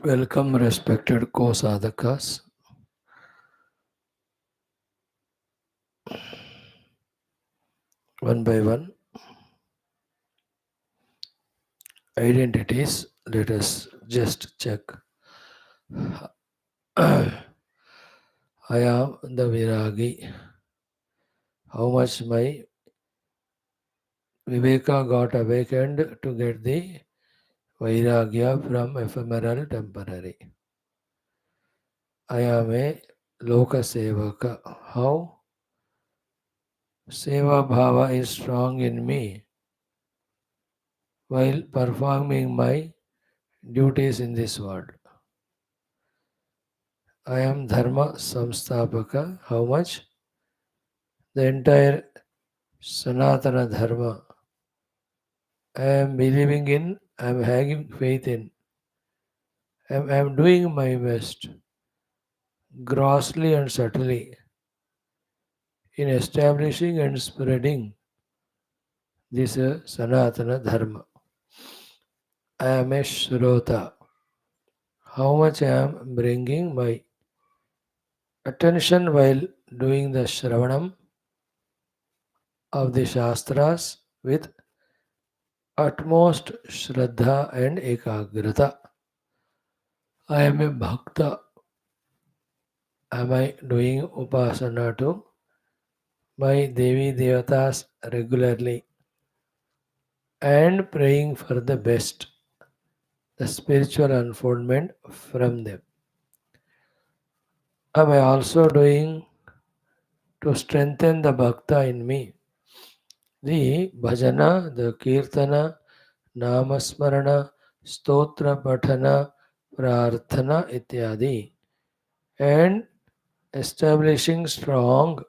Welcome, respected co-sadhakas. One by one, identities. Let us just check. I am the Viragi. How much my Viveka got awakened to get the Vairagya from ephemeral temporary. I am a Loka Sevaka. How Seva Bhava is strong in me while performing my duties in this world. I am Dharma Samstapaka. How much? The entire Sanatana Dharma I am believing in, I am having faith in, I am doing my best, grossly and subtly, in establishing and spreading this Sanatana Dharma. I am a Shrota. How much I am bringing my attention while doing the Shravanam of the Shastras with utmost Shraddha and Ekagrata. I am a Bhakta. Am I doing Upasana to my Devi Devatas regularly and praying for the best, the spiritual unfoldment from them? Am I also doing to strengthen the Bhakta in me? The Bhajana, the Kirtana, Namasmarana, Stotra Patana, Prarthana ityadi, and establishing strong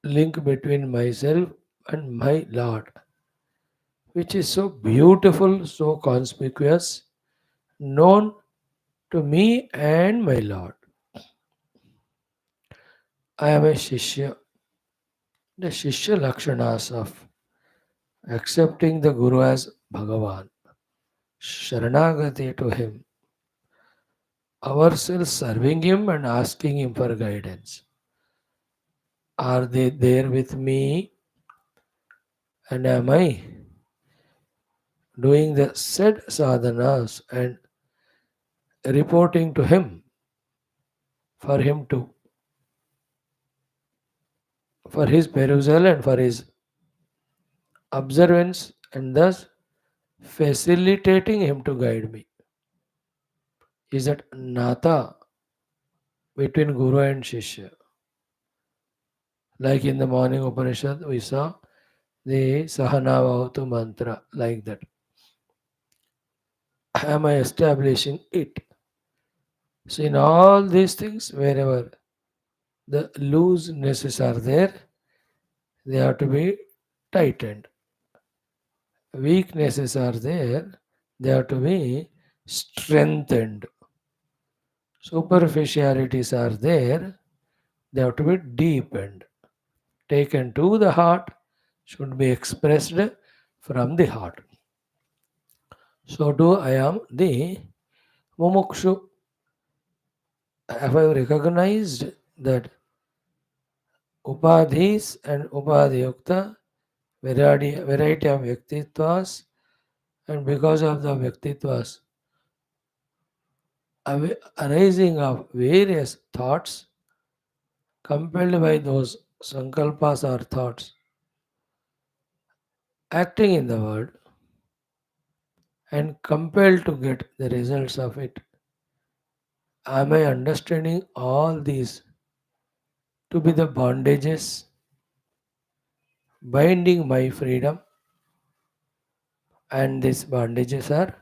link between myself and my Lord, which is so beautiful, so conspicuous, known to me and my Lord. I am a Shishya. The Shishya Lakshanas of accepting the Guru as Bhagavan, Sharanagati to him, ourselves serving him and asking him for guidance. Are they there with me? And am I doing the said sadhanas and reporting to him for him to, for his perusal and for his observance, and thus facilitating him to guide me? Is that nata between Guru and Shishya? Like in the morning Upanishad, we saw the Sahana Vavatu mantra, like that. Am I establishing it? So, in all these things, wherever the loosenesses are there, they have to be tightened. Weaknesses are there, they have to be strengthened. Superficialities are there, they have to be deepened. Taken to the heart, should be expressed from the heart. So too I am the mumukshu. Have I recognized that upadhis and upadhyukta, variety of vyaktitvas, and because of the vyaktitvas, arising of various thoughts, compelled by those sankalpas or thoughts, acting in the world, and compelled to get the results of it. Am I understanding all these to be the bondages binding my freedom? And these bondages are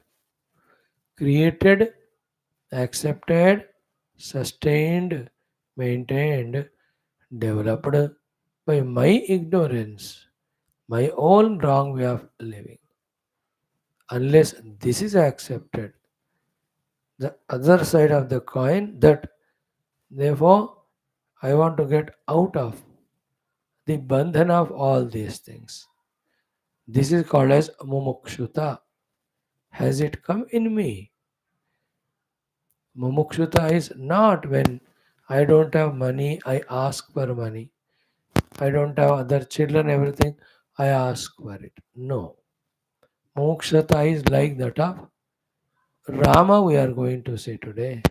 created, accepted, sustained, maintained, developed by my ignorance, my own wrong way of living. Unless this is accepted, the other side of the coin, that therefore I want to get out of the bandhana of all these things. This is called as mumukshuta. Has it come in me? Mumukshata is not when I don't have money, I ask for money. I don't have other children, everything, I ask for it. No. Mumukshata is like that of Rama, we are going to see today.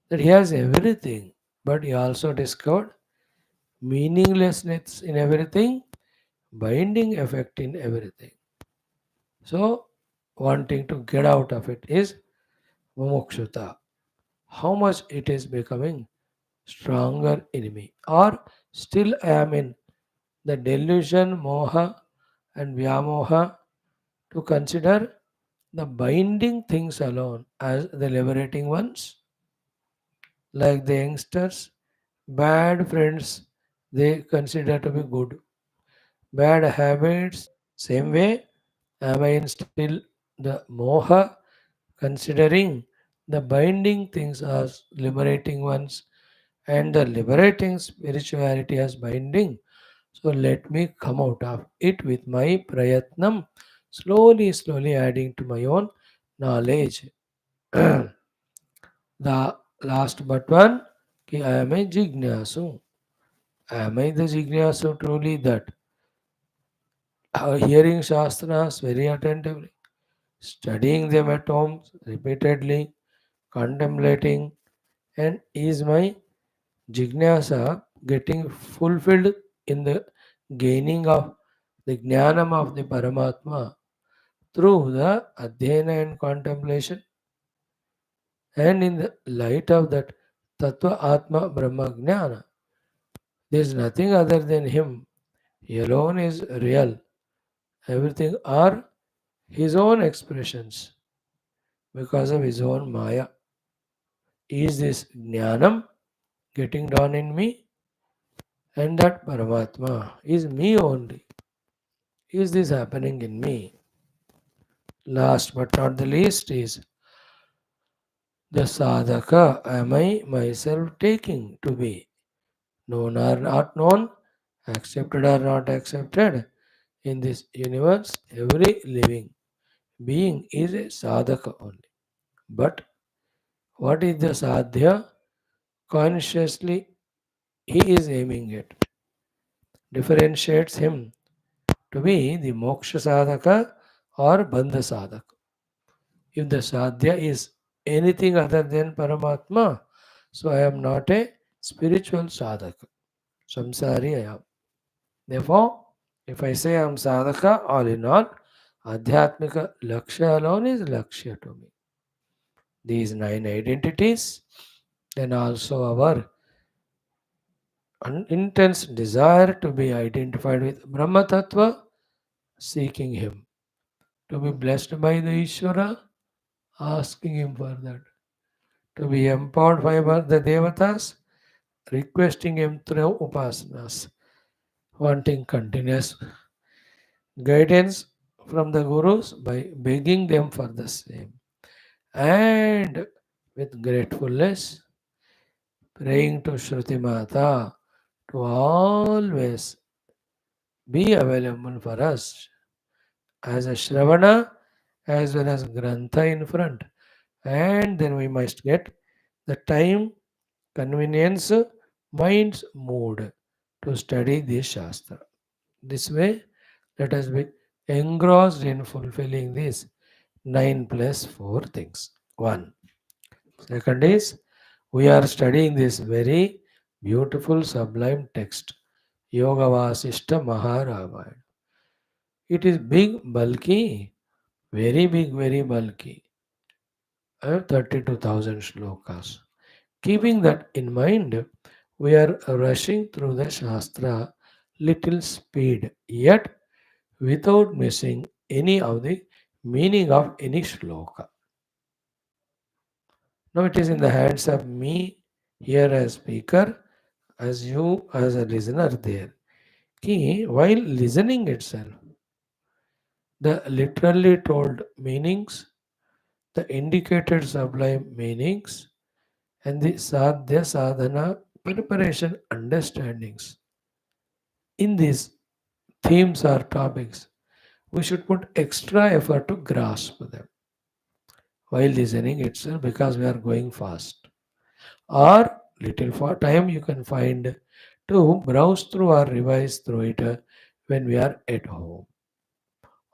That he has everything, but he also discovered meaninglessness in everything, binding effect in everything. So, wanting to get out of it is mumukshata. How much it is becoming stronger in me, or still I am in the delusion, moha, and vyamoha to consider the binding things alone as the liberating ones, like the youngsters. Bad friends they consider to be good. Bad habits, same way, am I in still the moha, considering the binding things as liberating ones and the liberating spirituality as binding. So let me come out of it with my prayatnam, slowly, slowly adding to my own knowledge. The last but one, ki I am a jignasu. Am I the jignasu truly that hearing shastras very attentively, studying them at home repeatedly, contemplating, and is my jignasa getting fulfilled in the gaining of the jnanam of the Paramatma through the adhyana and contemplation, and in the light of that Tattva Atma Brahma Jnana. There is nothing other than Him. He alone is real. Everything are His own expressions because of His own Maya. Is this Jnanam getting down in me? And that Paramatma is me only. Is this happening in me? Last but not the least is the sadhaka. Am I myself taking to be known or not known, accepted or not accepted? In this universe, every living being is a sadhaka only. But what is the sadhya? Consciously, he is aiming at. Differentiates him to be the moksha sadhaka or bandha sadhaka. If the sadhya is anything other than Paramatma, so I am not a spiritual sadhaka. Samsari I am. Therefore, if I say I am sadhaka, all in all, Adhyatmika Lakshya alone is Lakshya to me. These nine identities, then also our intense desire to be identified with Brahma Tattva, seeking Him. To be blessed by the Ishvara, asking Him for that. To be empowered by the Devatas, requesting Him through Upasanas, wanting continuous guidance from the Gurus by begging them for the same. And with gratefulness, praying to Shruti Mata to always be available for us as a Shravana as well as Grantha in front. And then we must get the time, convenience, mind's mood to study this Shastra. This way, let us be engrossed in fulfilling these 9 plus 4 things. 1. Second is, we are studying this very beautiful, sublime text, Yoga Vaashishtha Maha Ramayana. It is big, bulky, very big, very bulky. I have 32,000 shlokas. Keeping that in mind, we are rushing through the Shastra little speed, yet without missing any of the meaning of any shloka. Now it is in the hands of me here as speaker, as you as a listener there. Ki, while listening itself, the literally told meanings, the indicated sublime meanings, and the sadhya sadhana preparation understandings. In these themes or topics, we should put extra effort to grasp them. while listening itself because we are going fast. Or little for time you can find to browse through or revise through it when we are at home.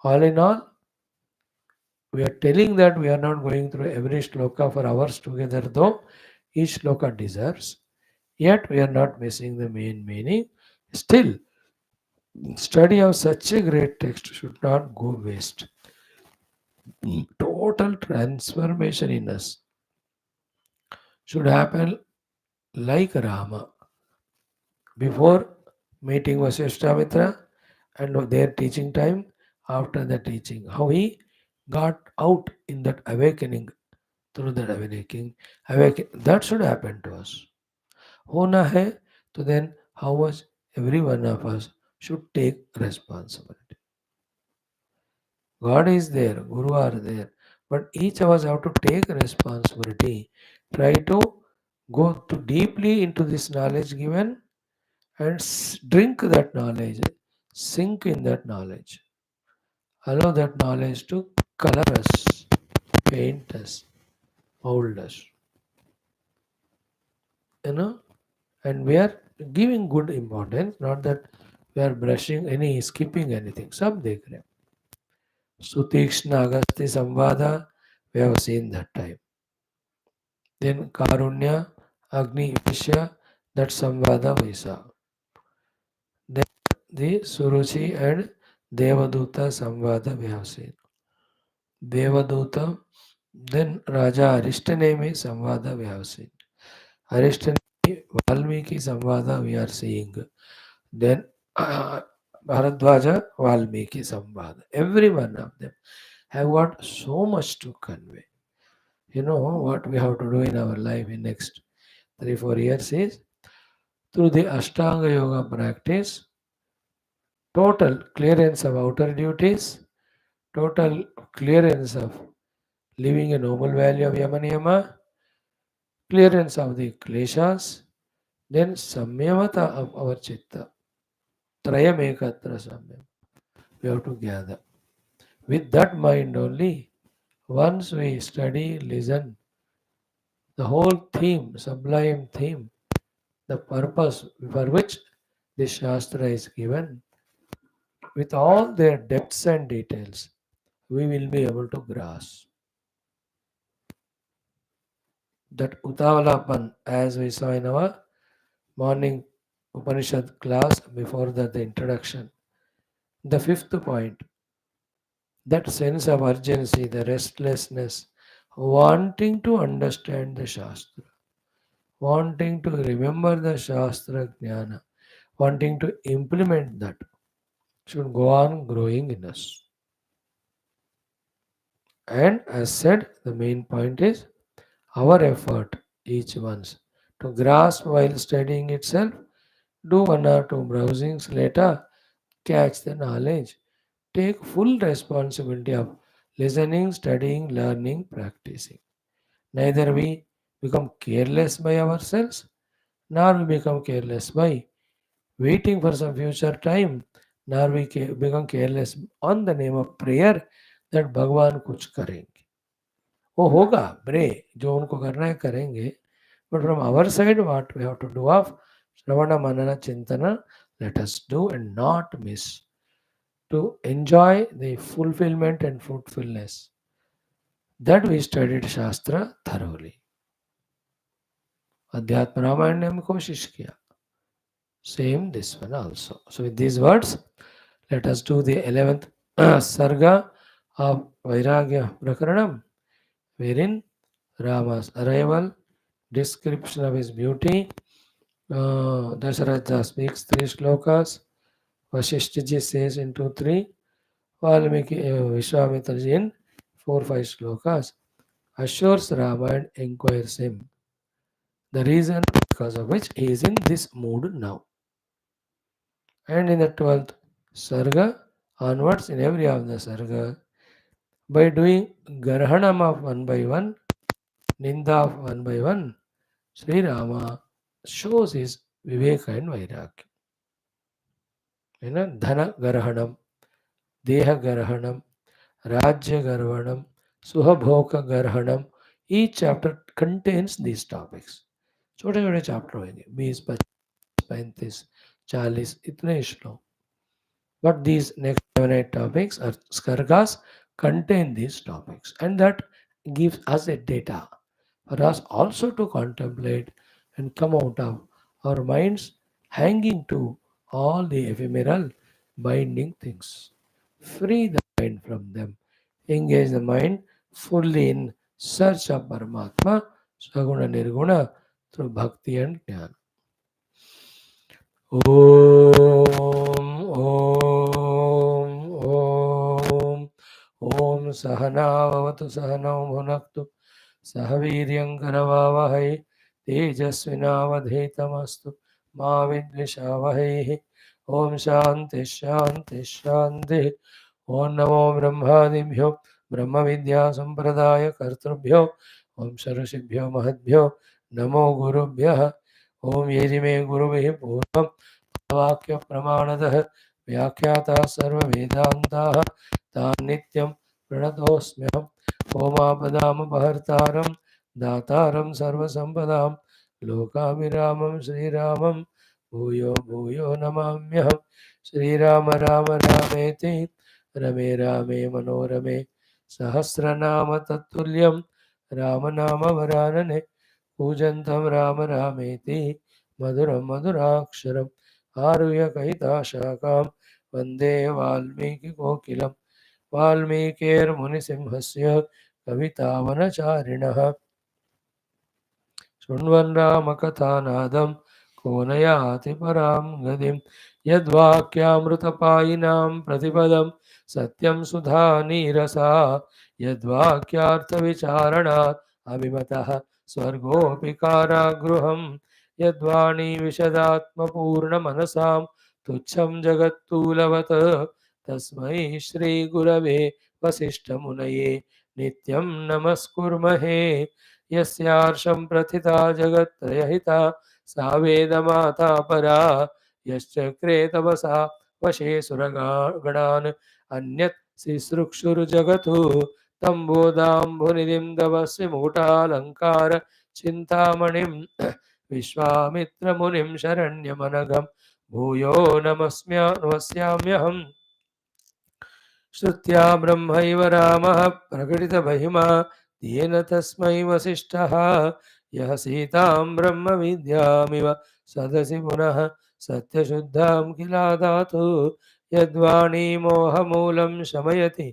All in all, we are telling that we are not going through every shloka for hours together, though each shloka deserves. Yet we are not missing the main meaning. Still, study of such a great text should not go waste. Total transformation in us should happen like Rama before meeting Vaashishtha and their teaching time, after the teaching. How he got out in that awakening, through that that should happen to us. होना है तो then how was every one of us should take responsibility. God is there, Guru are there, but each of us have to take responsibility. Try to go too deeply into this knowledge given and drink that knowledge, sink in that knowledge. Allow that knowledge to color us, paint us, mold us. You know, and we are giving good importance, not that we are brushing any, skipping anything. Sab dekh rahe. Sutikshna Agasti Samvada, we have seen that time. Then Karunya, Agni Vishya, that Samvada we saw. Then the Suruchi and Devaduta Samvada we have seen. Devaduta, then Raja Arishtanemi Samvada we have seen. Arishtanemi, Valmiki Samvada we are seeing. Then Bharadwaja, Valmiki Samvada. Every one of them have got so much to convey. You know what we have to do in our life in next 3-4 years is through the Ashtanga Yoga practice, total clearance of outer duties, total clearance of living a noble value of Yamaniyama, clearance of the kleshas, then samyamata of our chitta. Trayamekatra samyam. We have to gather. With that mind only, once we study, listen, the whole theme, sublime theme, the purpose for which this Shastra is given, with all their depths and details, we will be able to grasp. That Utavalapan, as we saw in our morning Upanishad class before the introduction, the fifth point, that sense of urgency, the restlessness, wanting to understand the Shastra, wanting to remember the Shastra Jnana, wanting to implement that, should go on growing in us. And as said, the main point is our effort, each one's, to grasp while studying itself, do one or two browsings later, catch the knowledge, take full responsibility of listening, studying, learning, practicing. Neither we become careless by ourselves, nor we become careless by waiting for some future time, nor we become careless on the name of prayer that भगवान कुछ करेंगे. वो होगा ब्रे जो उनको करना है करेंगे, but from our side what we have to do of Shravana Manana Chintana, let us do and not miss to enjoy the fulfillment and fruitfulness that we studied Shastra thoroughly. अध्यात्म रामायण ने हम कोशिश किया. Same this one also. So with these words, let us do the 11th Sarga of Vairagya Prakaranam, wherein Rama's arrival, description of his beauty, Dasharatha speaks 3 shlokas, Vaashishtha says in 2-3, Valmiki Vishwamitra in 4-5 shlokas, assures Rama and inquires him the reason because of which he is in this mood now. And in the 12th Sarga, onwards in every of the Sarga, by doing Garhanam of one by one, Ninda of one by one, Sri Rama shows his Viveka and Vairagya. You know, Dhana Garhanam, Deha Garhanam, Rajya Garhanam, Suhabhoka Garhanam. Each chapter contains these topics. छोटे छोटे chapter होंगे 20, 25, 35, 40 इतने श्लोक. But these next 7, 8 topics are SARGAs contain these topics, and that gives us a data for us also to contemplate and come out of our minds hanging to all the ephemeral binding things. Free the mind from them. Engage the mind fully in search of Paramatma, Saguna Nirguna through Bhakti and Jnana. ॐ सहनावतु सहनौ भुनक्तु सह वीर्यङ्करवावहै तेजस्विनावधीतमस्तु मा विद्विषावहैः ॐ शान्तिः शान्तिः शान्तिः ॐ नमो ब्रह्मादिभ्यो ब्रह्मविद्यासम्प्रदायकर्तृभ्यो ॐ ऋषिभ्यो महद्भ्यो नमो गुरुभ्यः ॐ येजिमे गुरुभिः पूर्वं वाक्यप्रमाणतः व्याख्याताः सर्ववेदान्ताः तान् नित्यं प्रणतोऽस्म्यहम् ओमापदामपहर्तारं दातारं सर्वसम्पदां लोकाभिरामं श्रीरामं भूयो भूयो नमाम्यहम् श्रीराम राम रामेति रमे रामे मनोरमे सहस्रनाम तत्तुल्यं रामनाम वरानने पूजन्तं राम रामेति मधुरं मधुराक्षरम् आरुह्य कहिताशाखां वन्दे वाल्मीकिकोकिलं वाल्मीकिर्मुनिसिंहस्य कवितावनचारिणः शृण्वन् रामकथानादं को न याति परां गतिं यद्वाक्यामृतपायिनां प्रतिपदं सत्यं सुधानीरसा यद्वाक्यार्थविचारणात् अभिमतः स्वर्गोऽपि कारागृहं यद्वाणी विशदात्मपूर्णमनसां तुच्छं जगत्तूलवत् तस्मै श्रीगुरवे वसिष्ठमुनये नित्यं नमस्कुर्महे यस्यार्षं प्रथिता जगत्त्रयहिता सा वेदमाता परा यश्चक्रे तपसा वशे सुरगणान् अन्यत् शिश्रुक्षुर्जगतु तं बोधाम्बुनिधिं तपस्य मूढालङ्कार चिन्तामणिं विश्वामित्रमुनिं शरण्यमनघं भूयो नमस्याम्यहम् श्रुत्या ब्रह्मैव रामः प्रकटितमहिमा तेन तस्मै वसिष्ठः यः सीतां ब्रह्मविद्यामिव सदसि पुनः सत्यशुद्धां किलादातु यद्वाणी मोहमूलं शमयति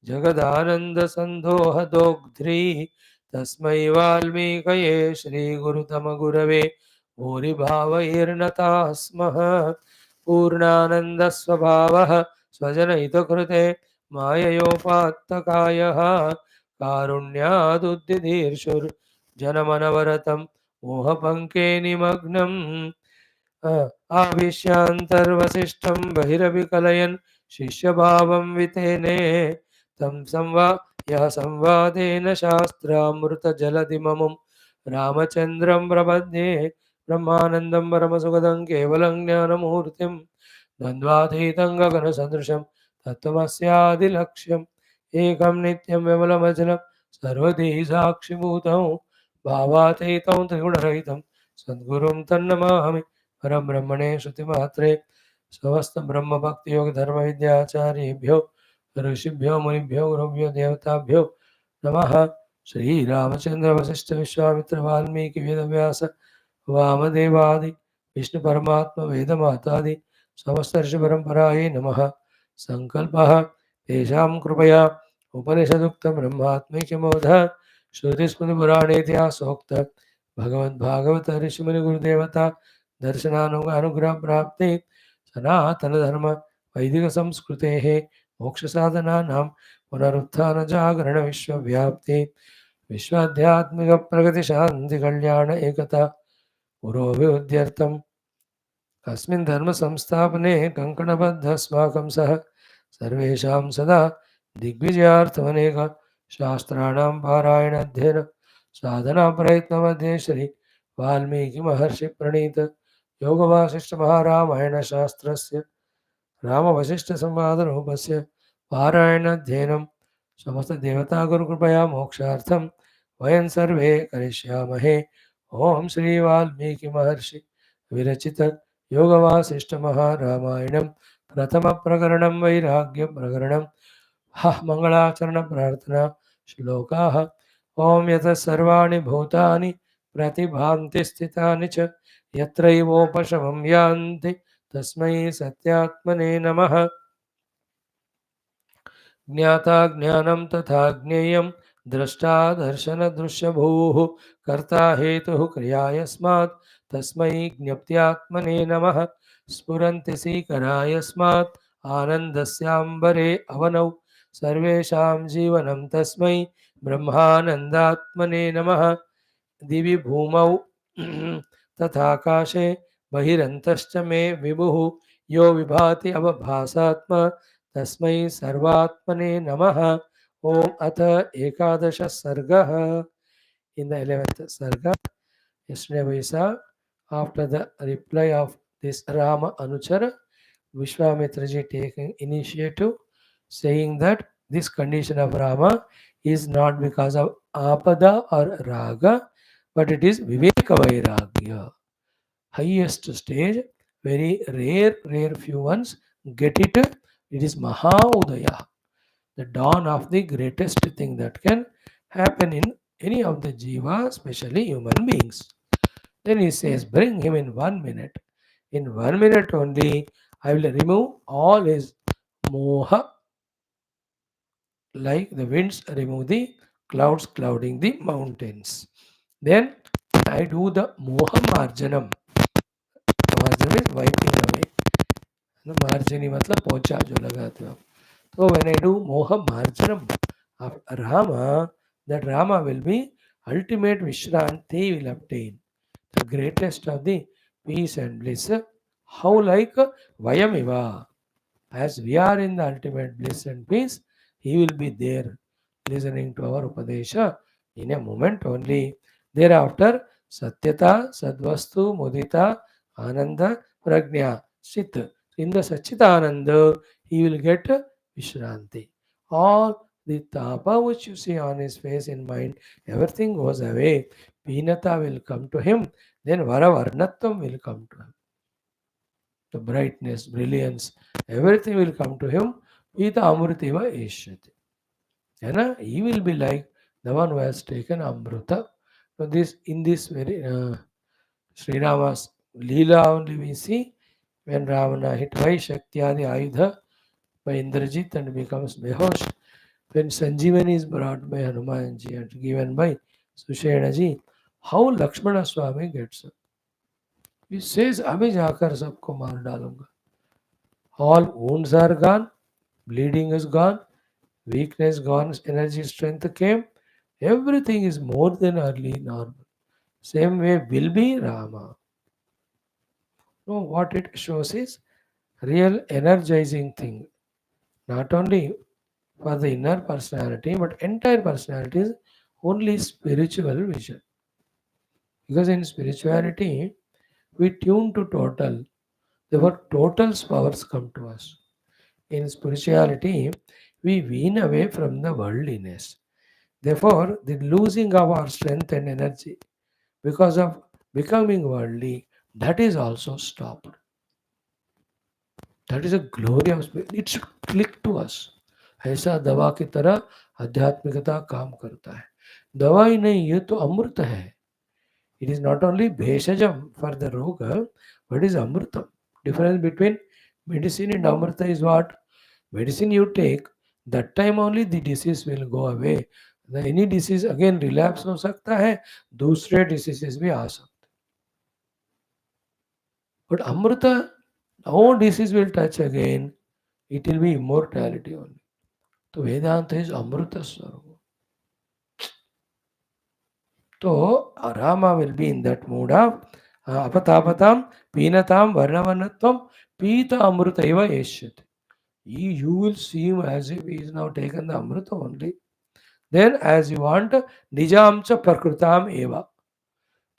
जगदानन्दसन्दोहदोग्ध्री तस्मै वाल्मीकये श्रीगुरुतमगुरवे भूरिभावैर्नताः स्मः पूर्णानन्दस्वभावः स्वजनहितकृते माययोपात्तकायः कारुण्यादुद्दिदीर्षुर्जनमनवरतं मोहपङ्के निमग्नम् आविश्यान्तर्वसिष्ठं बहिरभिकलयन् शिष्यभावं वितेने तं यः संवादेन शास्त्रामृतजलधिममुं रामचन्द्रं प्रपद्ये ब्रह्मानन्दं परमसुखदं केवलं ज्ञानमूर्तिं द्वन्द्वातीतं गगनसदृशं तत्त्वमस्यादिलक्ष्यम् एकं नित्यं विमलमचलं सर्वधी साक्षिभूतं भावातीतं त्रिगुणरहितं सद्गुरुं तन्नमामि परब्रह्मणे श्रुतिमात्रे समस्त ब्रह्मभक्तियोगधर्मविद्याचार्येभ्यो ऋषिभ्यो मुनिभ्यो गुरुभ्यो देवताभ्यो नमः श्रीरामचन्द्र वसिष्ठ विश्वामित्र वाल्मीकि वेदव्यास वामदेवादि विष्णुपरमात्मा वेदमातादि समस्त ऋषिपरम्परायै नमः संकल्पः तेषां कृपया उपनिषदुक्तं ब्रह्मात्मैक्यमोधः श्रुतिस्मृतिपुराणेतिहासोक्त भगवद्भागवत ऋषिमुनिगुरुदेवता दर्शनानुग्रह प्राप्ति सनातनधर्म वैदिक संस्कृतेः मोक्षसाधनानां पुनरुत्थानजागरण विश्वव्याप्ति विश्वाध्यात्मिक प्रगति शांति कल्याण एकता पुरोभिवृद्ध्यर्थम् अस्मिन् धर्म संस्थापने कङ्कणबद्धस्माकं सह सर्वेषां सदा दिग्विजयार्थमनेक शास्त्राणां पारायण अध्ययन साधना प्रयत्नमध्ये श्री वाल्मीकि महर्षि प्रणीत योग वासिष्ठ महारामायण शास्त्रस्य राम वशिष्ठ संवाद रूपस्य पारायण अध्ययनं समस्त देवता गुरु कृपया मोक्षार्थम वयं सर्वे करिष्यामहे। ओम श्री वाल्मीकि महर्षि विरचित योग वासिष्ठ महारामायणं प्रथम प्रकरणं वैराग्य प्रकरणं मंगलाचरण प्रार्थना श्लोकाः। ओम यतः सर्वाणि भूतानि प्रतिभान्ति स्थितानि च यत्रैवोपशमं यान्ति तस्मै सत्यात्मने नमः। ज्ञाता ज्ञानं तथा ज्ञेयं द्रष्टा दर्शनदृश्यभूः कर्ता हेतुः क्रिया यस्मात् तस्मै ज्ञप्त्यात्मने नमः। स्फुरन्ति सीकरा यस्मात् आनन्दस्याम्बरे अवनौ सर्वेषां जीवनं तस्मै ब्रह्मानन्दात्मने नमः। दिवि भूमौ तथाकाशे बहिरन्तश्च मे विभुः यो विभाति अवभासात्मा तस्मै सर्वात्मने नमः। ओम अथ एकादश सर्गः। In the 11th sarga, yesterday we saw after the reply of this Rama Anuchara, Vishwamitra ji taking initiative, saying that this condition of Rama is not because of Apada or Raga, but it is Viveka Vairagya. Highest stage, very rare few ones get it. It is Maha Udaya, the dawn of the greatest thing that can happen in any of the jiva, especially human beings. Then he says, bring him in 1 minute. In 1 minute only, I will remove all his moha, like the winds remove the clouds clouding the mountains. Then I do the moha marjanam. Marjanam is wiping away. Marjani matlab pocha jo lagate ho. So when I do moha marjanam of Rama, that Rama will be ultimate Vishranti will obtain. The greatest of the peace and bliss. How like Vayamiva. As we are in the ultimate bliss and peace, he will be there listening to our Upadesha in a moment only. Thereafter, Satyata, Sadvastu, Mudita, Ananda, Prajna, Sit. In the Sachitananda, he will get Vishranti. All the tapa which you see on his face in mind, everything goes away. Pinata will come to him, then Varavarnatvam will come to him. The brightness, brilliance, everything will come to him. Pita Amrutiva Eshyati. He will be like the one who has taken Amruta. So this in this very Sri Rama's Leela only we see when Ravana hit by Shaktyadi Ayudha by Indrajit and becomes Behosh. When Sanjeevani is brought by Hanumanji and given by Sushenaji, how Lakshmana Swami gets up. He says, अभी जाकर सबको मार डालूंगा. All wounds are gone, bleeding is gone, weakness gone, energy, strength came. Everything is more than early normal. Same way will be Rama. No, what it shows is real energizing thing. Not only for the inner personality, but entire personality is only spiritual vision. Because in spirituality, we tune to total. Therefore, total's powers come to us. In spirituality, we wean away from the worldliness. Therefore, the losing of our strength and energy because of becoming worldly, that is also stopped. That is a glory of spirit. It should click to us. ऐसा दवा की तरह आध्यात्मिकता काम करता है. दवा ही नहीं, ये तो अमृत है. It is not only bheshajam for the roga, but it is amrutam. Difference between medicine and amrita is what? Medicine you take, that time only the disease will go away. Any disease again relapse हो सकता है, दूसरे diseases भी आ सकते. But amrita, no disease will touch again. It will be immortality only. So Vedanta is amrita swarupa. So Rama will be in that mood of apatapatam, pinatam, varnavanatvam, pita amruta eva eshyati. You will see him as if he is now taken the amruta only. Then as you want, nijamcha prakritam eva.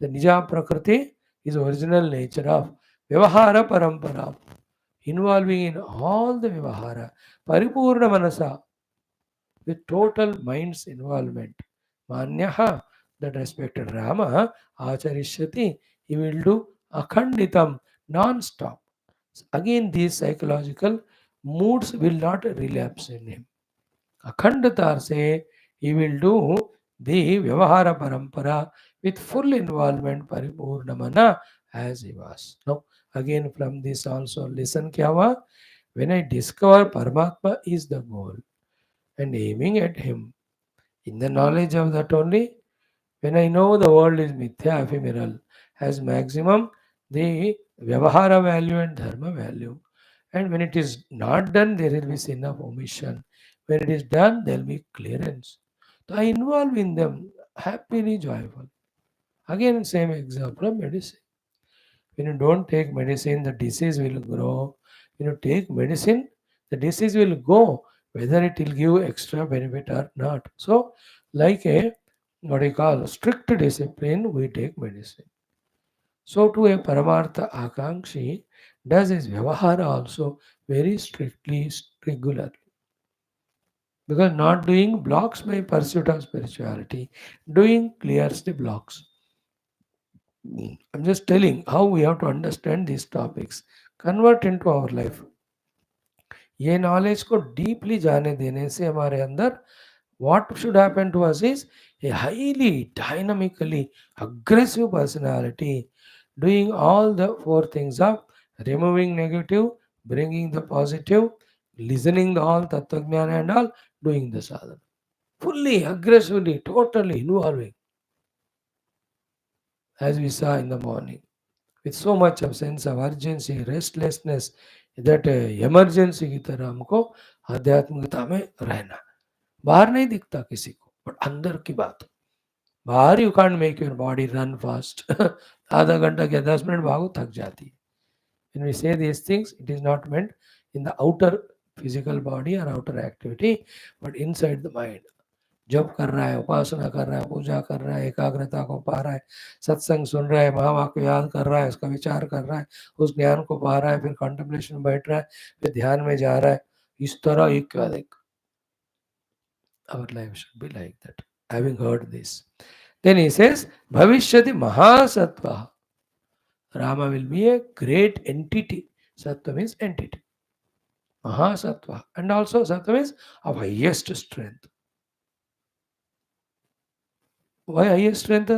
The nija prakriti is original nature of vyavahara parampara, involving in all the vyavahara, paripurna manasa. with total mind's involvement. Manyaha, that respected Rama, Acharishyati, he will do akhanditam, non-stop. Again, these psychological moods will not relapse in him. Akhandatar say he will do the Vyavahara Parampara with full involvement Paripurnamana as he was. Now, again from this also listen kya hua? When I discover Paramatma is the goal and aiming at him, in the knowledge of that only, when I know the world is mithya, ephemeral, has maximum the Vyavahara value and Dharma value. And when it is not done, there will be sin of omission. When it is done, there will be clearance. So I involve in them, happily joyful. Again, same example of medicine. When you don't take medicine, the disease will grow. When you take medicine, the disease will go, whether it will give extra benefit or not. So, like a what you call strict discipline, we take medicine. So, to a Paramartha Akankshi, does his Vyavahara also very strictly, regularly. Because not doing blocks my pursuit of spirituality, doing clears the blocks. I'm just telling how we have to understand these topics, convert into our life. ये knowledge को deeply जाने देने से हमारे अंदर what should happen to us is a highly dynamically aggressive personality doing all the four things of removing negative, bringing the positive, listening the all tattva and all, doing the sadhana fully aggressively totally involving, as we saw in the morning, with so much of sense of urgency, restlessness, that emergency की तरह हमको आध्यात्मिकता में रहना. बाहर नहीं दिखता किसी को, बट अंदर की बात. बाहर you can't make your body run fast. आधा घंटा या 10 मिनट भागो थक जाती है. When we say these things, it is not meant in the outer physical body or outer activity, but inside the mind. जप कर रहा है, उपासना कर रहा है, पूजा कर रहा है, एकाग्रता को पा रहा है, सत्संग सुन रहा है, महावाक्य को याद कर रहा है, उसका विचार कर रहा है, उस ज्ञान को पा रहा है, फिर कॉन्टेम्पलेशन में बैठ रहा है, फिर ध्यान में जा रहा है. इस तरह एक अधिक our life should be like that. Having heard this, then he says, Bhavishyati Mahasattva. Rama will be a great entity. Sattva means entity. Mahasattva. And also Sattva means of highest strength. Why highest strength?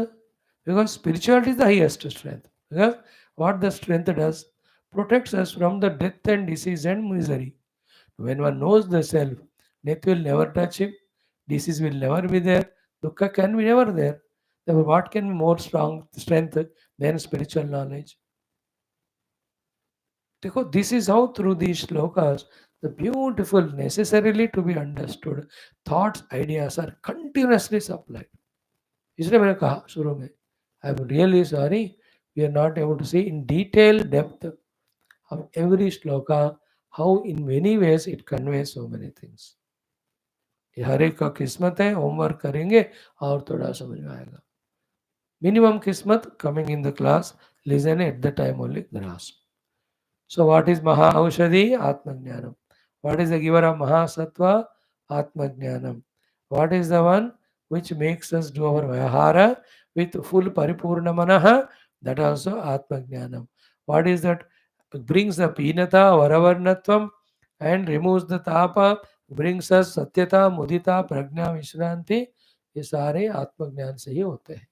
Because spirituality is the highest strength. Because what the strength does, protects us from the death and disease and misery. When one knows the self, death will never touch him, disease will never be there, dukkha can be never there. Therefore, what can be more strong strength than spiritual knowledge? Because this is how through these shlokas, the beautiful, necessarily to be understood thoughts, ideas are continuously supplied. इसलिए मैंने कहा शुरू में, I am really sorry we are not able to see in detail depth of every shloka, how in many ways it conveys so many things. ये हर एक का किस्मत है, होमवर्क करेंगे और थोड़ा समझ में आएगा. मिनिमम किस्मत coming in the class, listen at the time only grasp. So what is Maha Aushadhi? Atmajnanam. What is the giver of Mahasattva? Atmajnanam. What is the one which makes us do our Vyahara with full Paripurna Manaha? That also Atmajnanam. What is that? Brings the Pinata, Varavarnatvam and removes the Tapa, brings us Satyata, Mudita, Prajna, Vishranti. ये सारे आत्मज्ञान से ही होते हैं.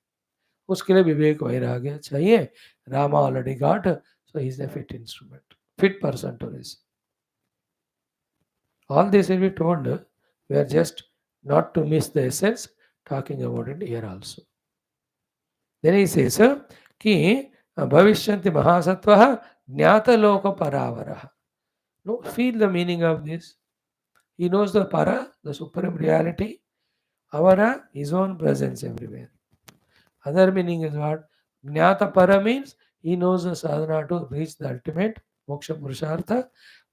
उसके लिए विवेक वैराग्य चाहिए. Rama already got, so he is a fit instrument, fit person to this. All this will be told. We are just not to miss the essence, talking about it here also. Then he says कि भविष्यन्ति महासत्वः ज्ञातलोक परावरः. No, feel the meaning of this. He knows the para, the supreme reality. Avara, his own presence everywhere. Other meaning is what? Jnata para means he knows the sadhana to reach the ultimate moksha purushartha.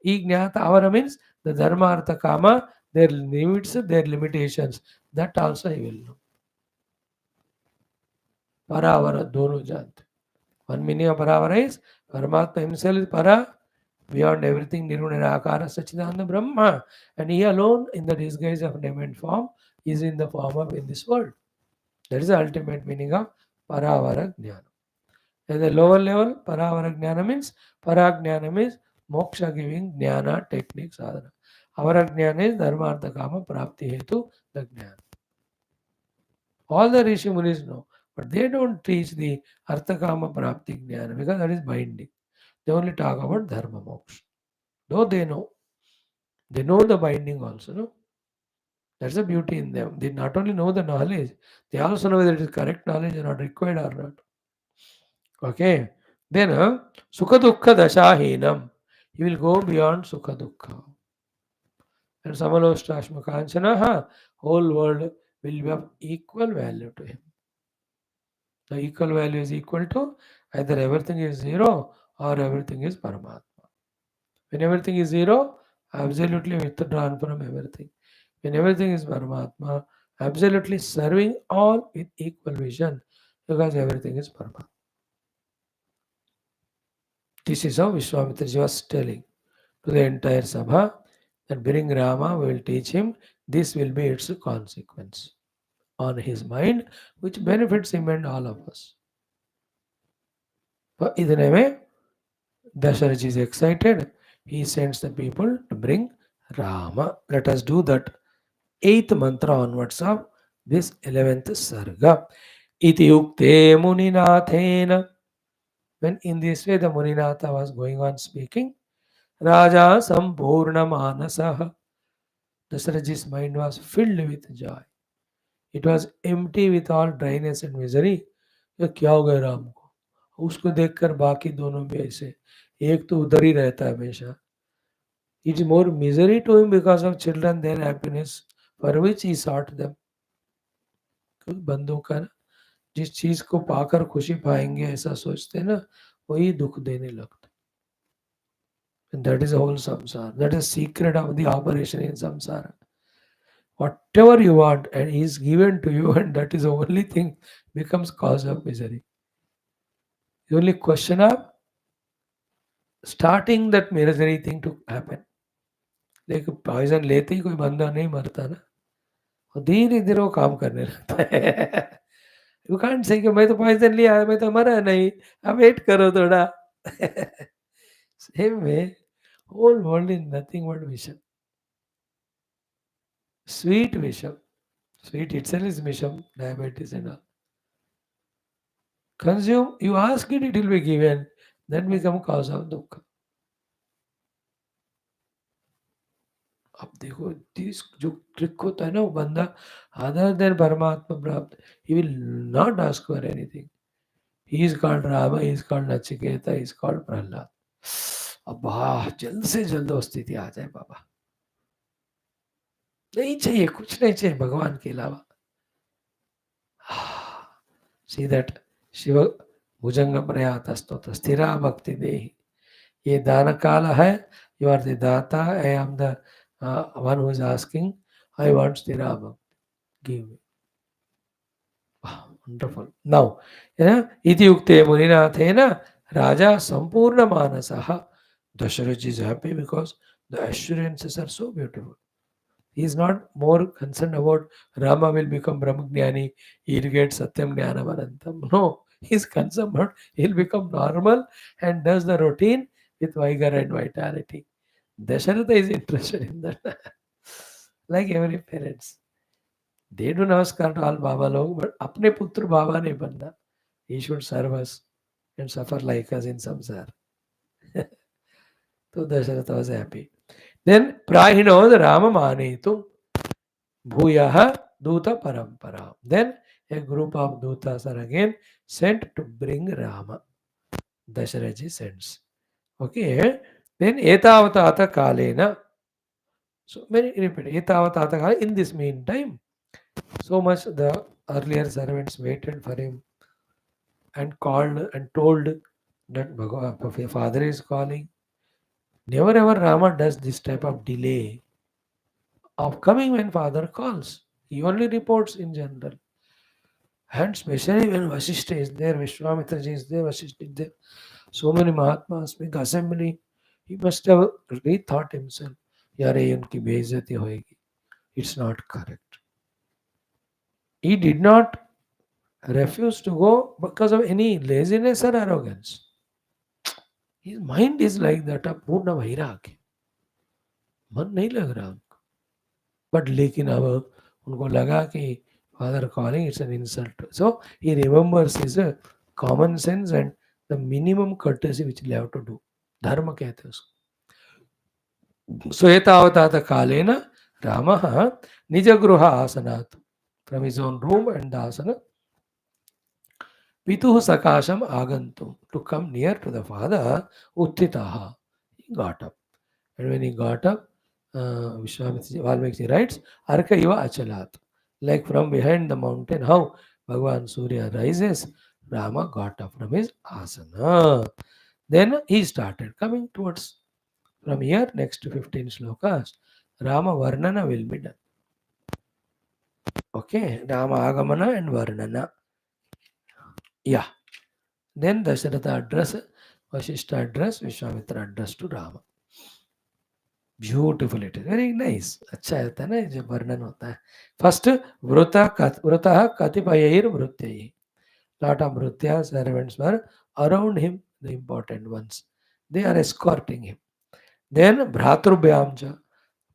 Jnata avara means the dharma artha kama, their limits, their limitations. That also he will know. Para avara dono jante. One meaning of para avara is Paramatma himself is para, beyond everything, Nirunakara Sachidananda Brahma, and he alone, in the disguise of name and form, is in the form of in this world. That is the ultimate meaning of Paravara Jnana. At the lower level, Paravara Jnana means Parajnana means moksha giving jnana technique sadhana. Avara Jnana is Dharmartha Kama Prapti Hetu the Jnana. All the Rishi Munis know, but they don't teach the Artha Kama Prapti Jnana because that is binding. They only talk about Dharma Moksha. Though they know the binding also. No? That's the beauty in them. They not only know the knowledge, they also know whether it is correct knowledge or not, required or not. Okay. Then Sukha Dukkha Dashahinam. He will go beyond Sukha Dukkha. And Samaloshtashma Kanchana, whole world will be of equal value to him. The equal value is equal to either everything is zero or everything is Paramatma. When everything is zero, absolutely withdrawn from everything. When everything is Paramatma, absolutely serving all with equal vision because everything is Paramatma. This is how Vishwamitra was telling to the entire Sabha that bring Rama, we will teach him, this will be its consequence on his mind, which benefits him and all of us. So, idane mein, Dasharatha is excited. He sends the people to bring Rama. Let us do that 8th mantra onwards of this 11th Sarga. Iti yukte muninathena. When in this way the Muninatha was going on speaking, Raja Sampurna Manasaha. Dasharatha's mind was filled with joy. It was empty with all dryness and misery. ये क्या हो गया राम को उसको देखकर बाकी दोनों भी ऐसे एक तो उधर ही रहता है हमेशा it is more misery to him because of children their happiness for which he sought them बंदों का जिस चीज को पाकर खुशी पाएंगे ऐसा सोचते हैं ना वही दुख देने लगता and that is the whole samsara that is secret of the operation in samsara whatever you want and is given to you and that is the only thing becomes cause of misery the only question of starting that misery thing to happen लेकिन poison लेते ही कोई बंदा नहीं मरता ना और धीरे धीरे वो काम करने लगता है यू कांट से कि मैं तो पॉइजन लिया मैं तो मरा नहीं अब वेट करो थोड़ा same way whole world is nothing but विषम स्वीट विषम sweet itself is Misham, diabetes and all. Consume, you ask it, it will be given, then become cause of dukkha. अब देखो दिस जो ट्रिक होता है ना वो बंदा अदर देन परमात्मा प्राप्त he will not ask for anything he is called Rama he is called Nachiketa he is called Prahlad अब वाह जल्द से जल्द वो स्थिति आ जाए बाबा नहीं चाहिए कुछ नहीं चाहिए भगवान के अलावा सी दैट शिव भुजंग प्रयात स्तोत्र स्थिरा भक्ति देहि ये दान काल है यू आर द दाता I am the one who is asking, I want sthira bhakti. Give me. Wow, wonderful. Now, iti yukte muninathena raja sampurna manasaha. Dasharatha is happy because the assurances are so beautiful. He is not more concerned about Rama will become Brahmagnani, he will get Satyam Jnanam Anantam. No, he is concerned about he will become normal and does the routine with vigor and vitality. Dasharatha is interested in that. Like every parents. They do namaskar to all Baba log, but apne putra Baba nahi banna. He should serve us and suffer like us in samsara. So Dasharatha was happy. Then Prahino the Rama Manitu Bhuyaha Duta Parampara. Then a group of Dutas are again sent to bring Rama. Dasharatha sends. Okay. Then Etavatata Kalena. So many repeat. Etavatata Kalena. In this meantime, so much the earlier servants waited for him and called and told that father is calling. Never ever Rama does this type of delay of coming when father calls. He only reports in general. And especially when Vaashishtha is there, Vishwamitra is there, Vaashishtha is there. So many Mahatmas, big assembly. He must have rethought himself. यार ये उनकी बेइज्जती होएगी. It's not correct. He did not refuse to go because of any laziness or arrogance. His mind is like that of पूर्ण वैराग्य. मन नहीं लग रहा उनको. बट लेकिन अब उनको लगा कि father calling it's an insult. So he remembers his common sense and the minimum courtesy which you have to do. धर्म कहते हैं उसको. सो एतावता कालेन रामः निजगृह आसनात् from his own room and आसन पितुः सकाशम आगंतुम to come near to the father उत्थितः. He got up. And when he got up, Vishwamitra Valmiki writes, Arka iva achalat. Like from behind the mountain, how Bhagavan Surya rises, Rama got up from his asana. Then he started coming towards. From here, next 15 shlokas, Rama Varnana will be done. Okay, Rama Agamana and Varnana. Yeah. Then Dasharatha address, Vaashishtha address, Vishwamitra address to Rama. Beautiful it is very nice. अच्छा होता है ना जब वर्णन होता है. First वृतः कतिपयैर वृत्यै. Lot of Mritya servants were around him, the important ones. They are escorting him. Then Bhratrubhyamcha,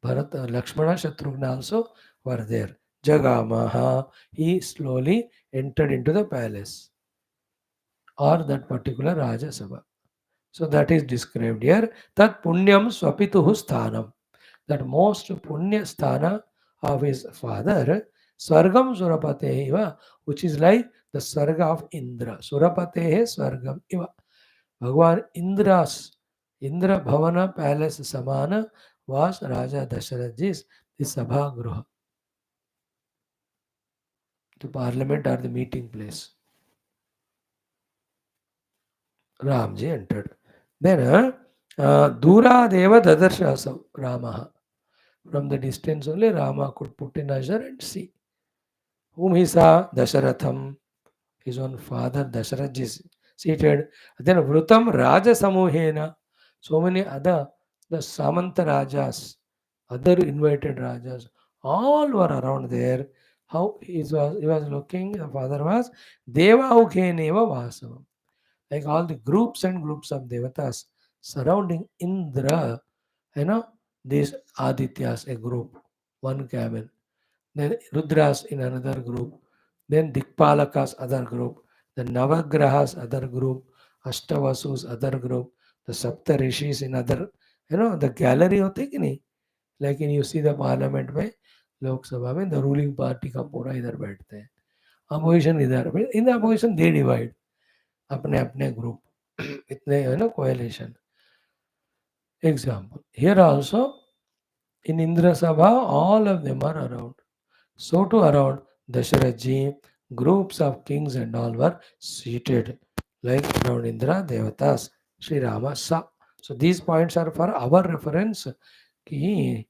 Bharat, Lakshmana, Shatrughna also were there. Jagamaha, he slowly entered into the palace or that particular Raja Sabha. So that is described here. Tat punyam swapituhu sthanam. That most punya sthana of his father, Swargam Surapate Iva, which is like the Sarga of Indra. Surapate Swargam Iva. Bhagwan Indra Bhavana Palace Samana was Raja Dasharatha's the Sabha Gruha. The parliament or the meeting place. Ramji entered. Then Dura Deva Dadarshasam Ramaha. From the distance only Rama could put in azure and see. Whom he saw? Dasharatham, his own father Dasharath is seated. Then Vrutam Raja Samuhena. So many other, the Samanta Rajas, other invited Rajas, all were around there. How he was looking, the father was Deva Ukheneva Vasavam. Like all the groups and groups of Devatas surrounding Indra, these Adityas, a group, one cabin. Then Rudras in another group. Then Dikpalakas, other group. The Navagrahas, other group. Ashtavasus, other group. The Sapta Rishis in other, the gallery होते कि नहीं. Like you see the parliament में, लोकसभा में, the ruling party का पूरा इधर बैठते हैं. Opposition इधर. In the opposition they divide. अपने अपने group. इतने coalition. Example. Here also, in Indra Sabha, all of them are around. So too around Dasharatha, groups of kings and all were seated like around Indra, Devatas, Sri Rama, Sa. So these points are for our reference. Ki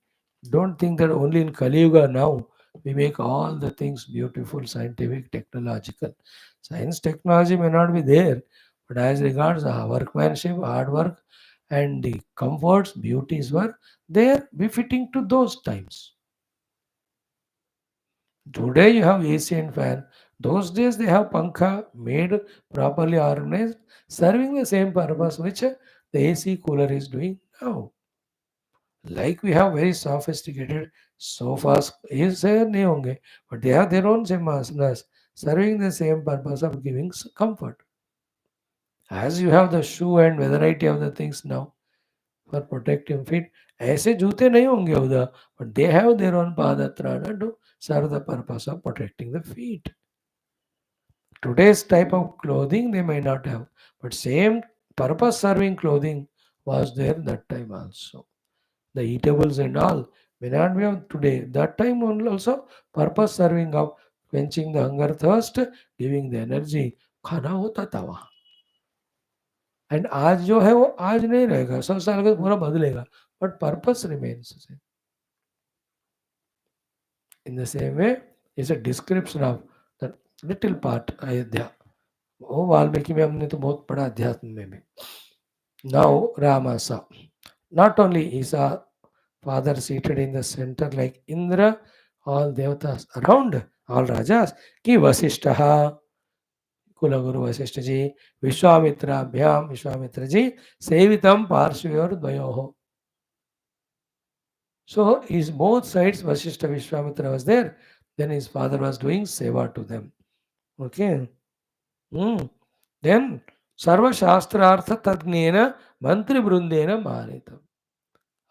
don't think that only in Kali Yuga now we make all the things beautiful, scientific, technological. Science, technology may not be there, but as regards our workmanship, hard work, and the comforts, beauties were there befitting to those times. Today you have AC and fan. Those days they have pankha made properly organized, serving the same purpose which the AC cooler is doing now. Like we have very sophisticated sofas, is nahi honge, but they have their own simhasanas, serving the same purpose of giving comfort. As you have the shoe and variety of the things now for protecting feet, ऐसे जूते नहीं होंगे उधर, but they have their own padatrana to serve the purpose of protecting the feet. Today's type of clothing they may not have, but same purpose serving clothing was there that time also. The eatables and all may not be of today. That time only also purpose serving of quenching the hunger thirst, giving the energy. खाना होता था वहाँ. And आज जो है वो आज नहीं रहेगा, 100 साल का पूरा बदलेगा, but purpose remains. In the same way is a description of the little part Ayodhya. वो वाल्मीकि में हमने तो बहुत पढ़ा, अध्यात्म में भी. नाउ रामा सा Not only he saw Father seated in the center like Indra, all devatas around, all rajas, ki Vasishtaha, Kulaguru Vasishta ji, Vishwamitra Bhyam, Vishwamitra ji, Sevitam Parshviyor Dvayoho. So his both sides, Vasishta Vishwamitra was there. Then his father was doing seva to them. Okay. Hmm. Then Sarva Shastrartha Tadnena Mantri Brundena Manitam.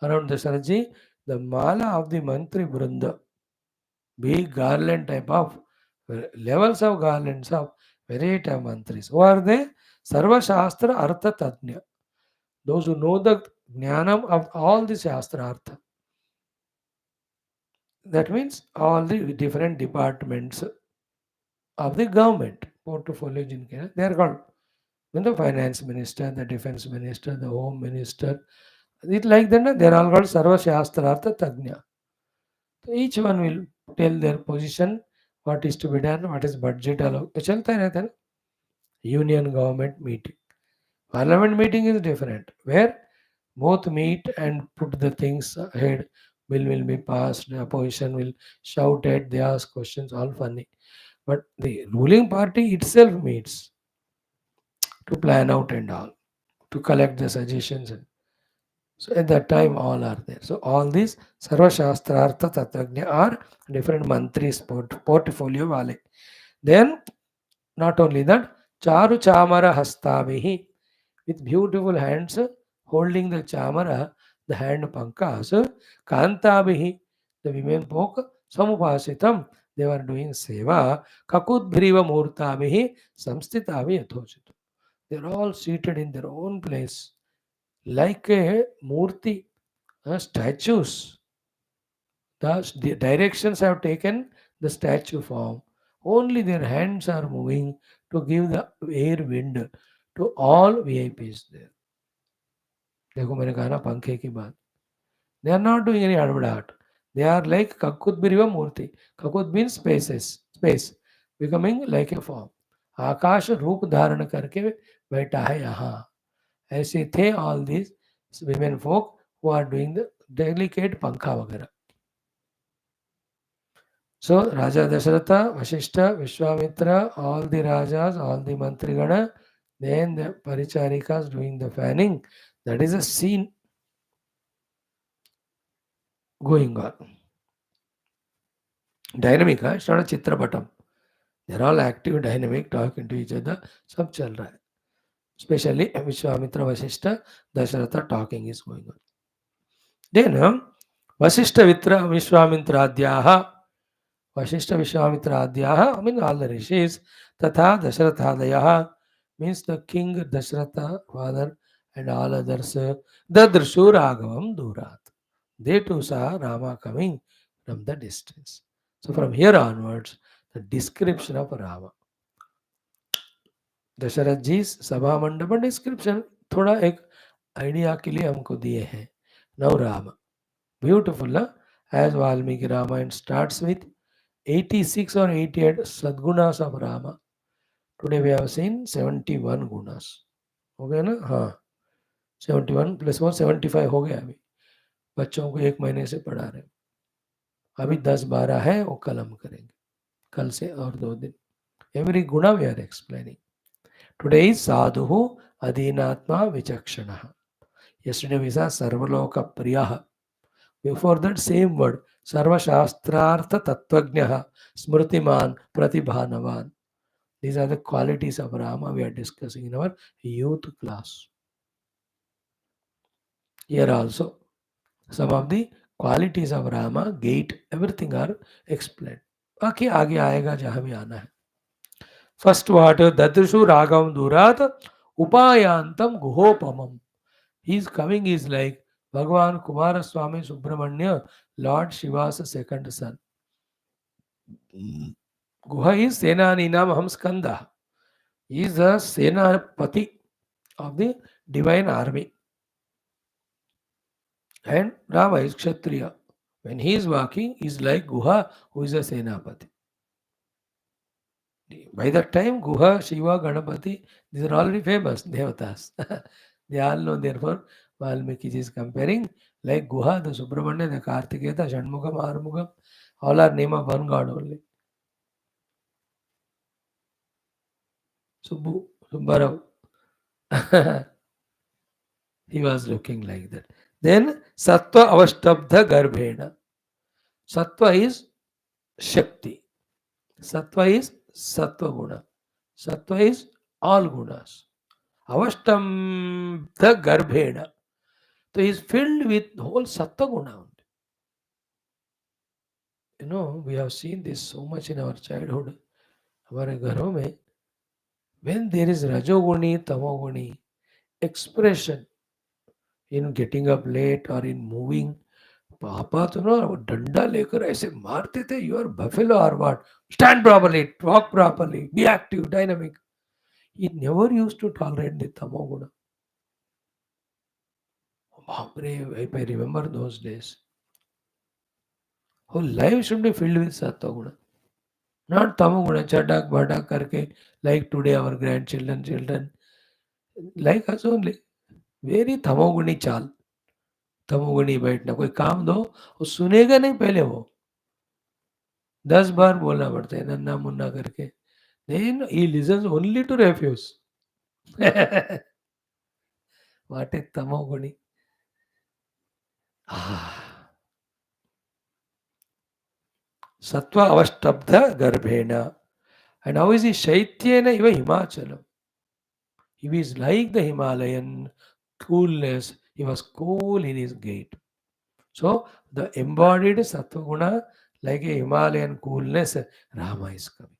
Around the Saraji, the mala of the Mantri Brunda, big garland type of levels of garlands of variety of mantris. Who are they? Sarva Shastra Artha Tadnya. Those who know the jnanam of all the Shastra Artha. That means all the different departments of the government. Portfolio जिनके they are called the finance minister, the defense minister, the home minister. It like that, na, they are all called Sarva Shastrartha Tagnya. So each one will tell their position, what is to be done, what is budget allow. चलता रहता है ना. Union government meeting. Parliament meeting is different, where both meet and put the things ahead. Bill will be passed, the opposition will shout at, they ask questions, all funny. But the ruling party itself meets to plan out and all, to collect the suggestions. So at that time, all are there. So all these Sarva Shastrartha Tattagnya are different mantris portfolio wale. Then not only that, Charu Chamara Hastavihi, with beautiful hands holding the chamara, the hand pankas, Kantabihi, the women folk, Samupasitam, they were doing seva, Kakudbhriva Murtabihi, Samstitavi Yathochit. They are all seated in their own place, like a murti, statues. The directions have taken the statue form. Only their hands are moving to give the air wind to all VIPs there. देखो मैंने कहा ना पंखे की बात. They are not doing any advert. They are like Kakudbiriva Murti. Kakud means space, becoming like a form. आकाश रूप धारण करके बैठा है यहाँ. ऐसे थे all these women folk who are doing the delicate पंखा वगैरह. So Raja Dasharatha, Vashishta, Vishwamitra, all the Rajas, all the Mantrigana, then the Paricharikas doing the fanning. That is a scene going on. Dynamic, it's not a Chitrapatam. They're all active, dynamic, talking to each other. सब चल रहा है. Especially Vishwamitra, Vashishta, Dasharatha talking is going on. Then Vashishta, Vishwamitra, Adhyaha, Vashishta Vishwamitra Adhyaha, I mean all the rishis, Tatha Dasharatha means the king Dasharatha, father, and all others, Dadrshu Raghavam Durat. They too saw Rama coming from the distance. So from here onwards, the description of Rama. Dasharath जी सभा मंडप description थोड़ा एक idea के लिए हमको दिए हैं. नव राम ब्यूटिफुल ना. As Valmiki Ramayana starts with 86 or 88 सद्गुणास of Rama. Today we have seen 71 गुणास. हो गया ना. हाँ 71 + 1 75 हो गया. अभी बच्चों को 1 महीने से पढ़ा रहे. अभी 10-12 है, वो कल हम करेंगे, कल से और 2 दिन. Every guna we are explaining. Today is Sadhu Adhinatma Vichakshana. Yesterday we saw Sarvaloka Priyaha. Before that same word, Sarva Shastrartha Tattvajnaha, Smrutiman, Pratibhanavan. These are the qualities of Rama we are discussing in our youth class. Here also, some of the qualities of Rama, gate, everything are explained. बाकी आगे आएगा जहाँ भी आना है. First what? Dadrishu Ragam Durat Upayantam Guhopamam. His coming is like Bhagavan Kumara Swami Subramanya, Lord Shiva's second son. Guha is Senaninam Hamskanda. He is the Senapati of the divine army. And Rama is Kshatriya. When he is walking, he is like Guha, who is a Senapati. By that time, Guha, Shiva, Ganapati, these are already famous devatas. They all know, therefore, Valmiki is comparing like Guha, the Subramanya, the Kartikeya, the Shanmugam, Armugam, all are name of one god only. Subbu, Subbarao. He was looking like that. Then Sattva Avashtabdha Garbhena. Sattva is Shakti. Sattva is Sattva Guna. Sattva is all gunas. Avashtabdha Garbhena. So he is filled with whole Sattva Guna. We have seen this so much in our childhood. हमारे घरों में when there is rajoguni, tamoguni expression in getting up late or in moving, पापा तो ना वो डंडा लेकर ऐसे मारते थे, you are buffalo or what? Stand properly, walk properly, be active, dynamic. He never used to tolerate the tamoguna. बापरे, if I remember those days, whole life should be filled with sattva. Not tamoguna, chadak, badak karke, like today our grandchildren, children, like us only. Very तमोगुणी चाल, तमोगुणी बैठना, कोई काम दो वो सुनेगा नहीं, पहले वो 10 बार बोलना पड़ता है नन्ना मुन्ना करके. Then he listens only to refuse. What is tamoguni? Sattva avashtabdha garbhena. And how is he? Shaityena iva Himachalam. He is like the Himalayan coolness. He was cool in his gait. So the embodied sattva guna, like a Himalayan coolness, Rama is coming.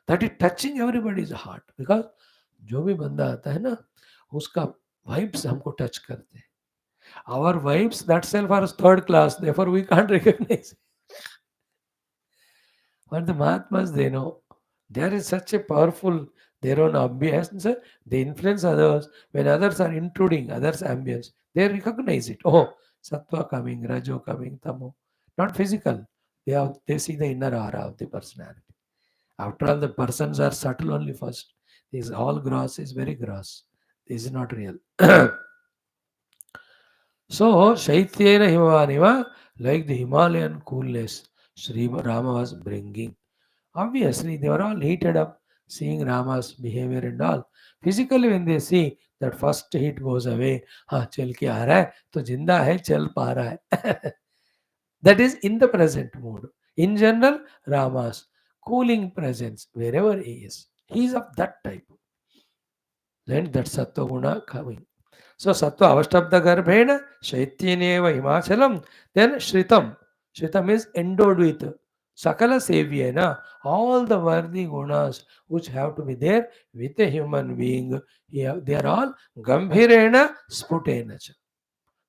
That is touching everybody's heart. Because जो भी बंदा आता है ना, उसका vibes हमको touch करते हैं. Our vibes that self are third class, therefore we can't recognize. But the Mahatmas, they know. There is such a powerful, their own ambience, they influence others. When others are intruding, others' ambience, they recognize it. Oh, Sattva coming, Rajo coming, Tamo. Not physical. They see the inner aura of the personality. After all, the persons are subtle only first. This all gross is very gross. This is not real. So, Shaityena Himavaniva, like the Himalayan coolness, Sri Rama was bringing. Obviously, they were all heated up, seeing Rama's behavior and all. Physically, when they see that first heat goes away, हाँ चल के आ रहा है, तो जिंदा है, चल पा रहा है. That is in the present mood. In general, Rama's cooling presence, wherever he is of that type. Then that Sattva Guna coming. So Sattva Avastabda Garbhena, Shaityaneva Himachalam, then Shritam. Shritam is endowed with Sakala Sevyena, all the worthy gunas which have to be there with a human being. They are all Gambhirena Sputena.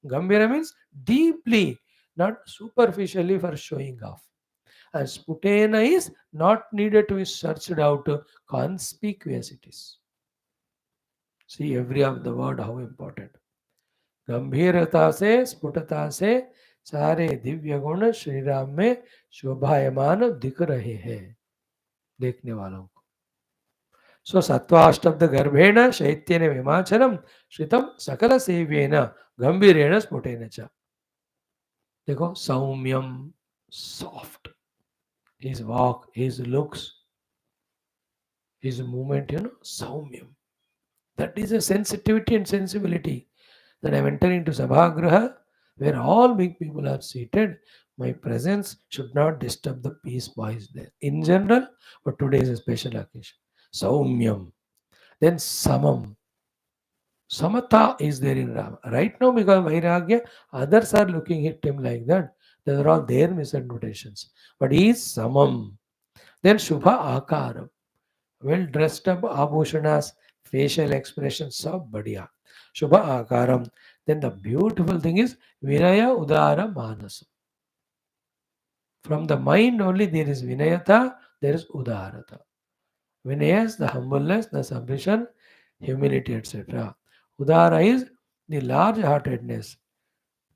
Gambhira means deeply, not superficially for showing off. And Sputena is not needed to be searched out, conspicuous it is. See every of the word how important. गंभीरता से स्फुटता से सारे दिव्य गुण श्री राम में शोभायमान दिख रहे हैं देखने वालों को. सो सत्वाष्टब्द गर्भेण शैत्येन विमाचरम श्रितम सकल सेव्येन गंभीरेण स्फुटेन च. देखो सौम्यम, soft, his walk, his looks, his movement, saumyam. That is a sensitivity and sensibility. That I am entering into Sabhagraha, where all big people are seated. My presence should not disturb the peace boys there. In general, but today is a special occasion. Saumyam. Then Samam. Samatha is there in Rama. Right now, because Vairagya, others are looking at him like that. Those are all their misinterpretations. But he is Samam. Then Shubha Akaram. Well dressed up Abhushanas, facial expressions, sab badhiya. Shubha Akaram. Then the beautiful thing is Vinaya Udara Manasam. From the mind only there is Vinayata, there is Udarata. Vinaya is the humbleness, the submission, humility, etc. Udara is the large heartedness.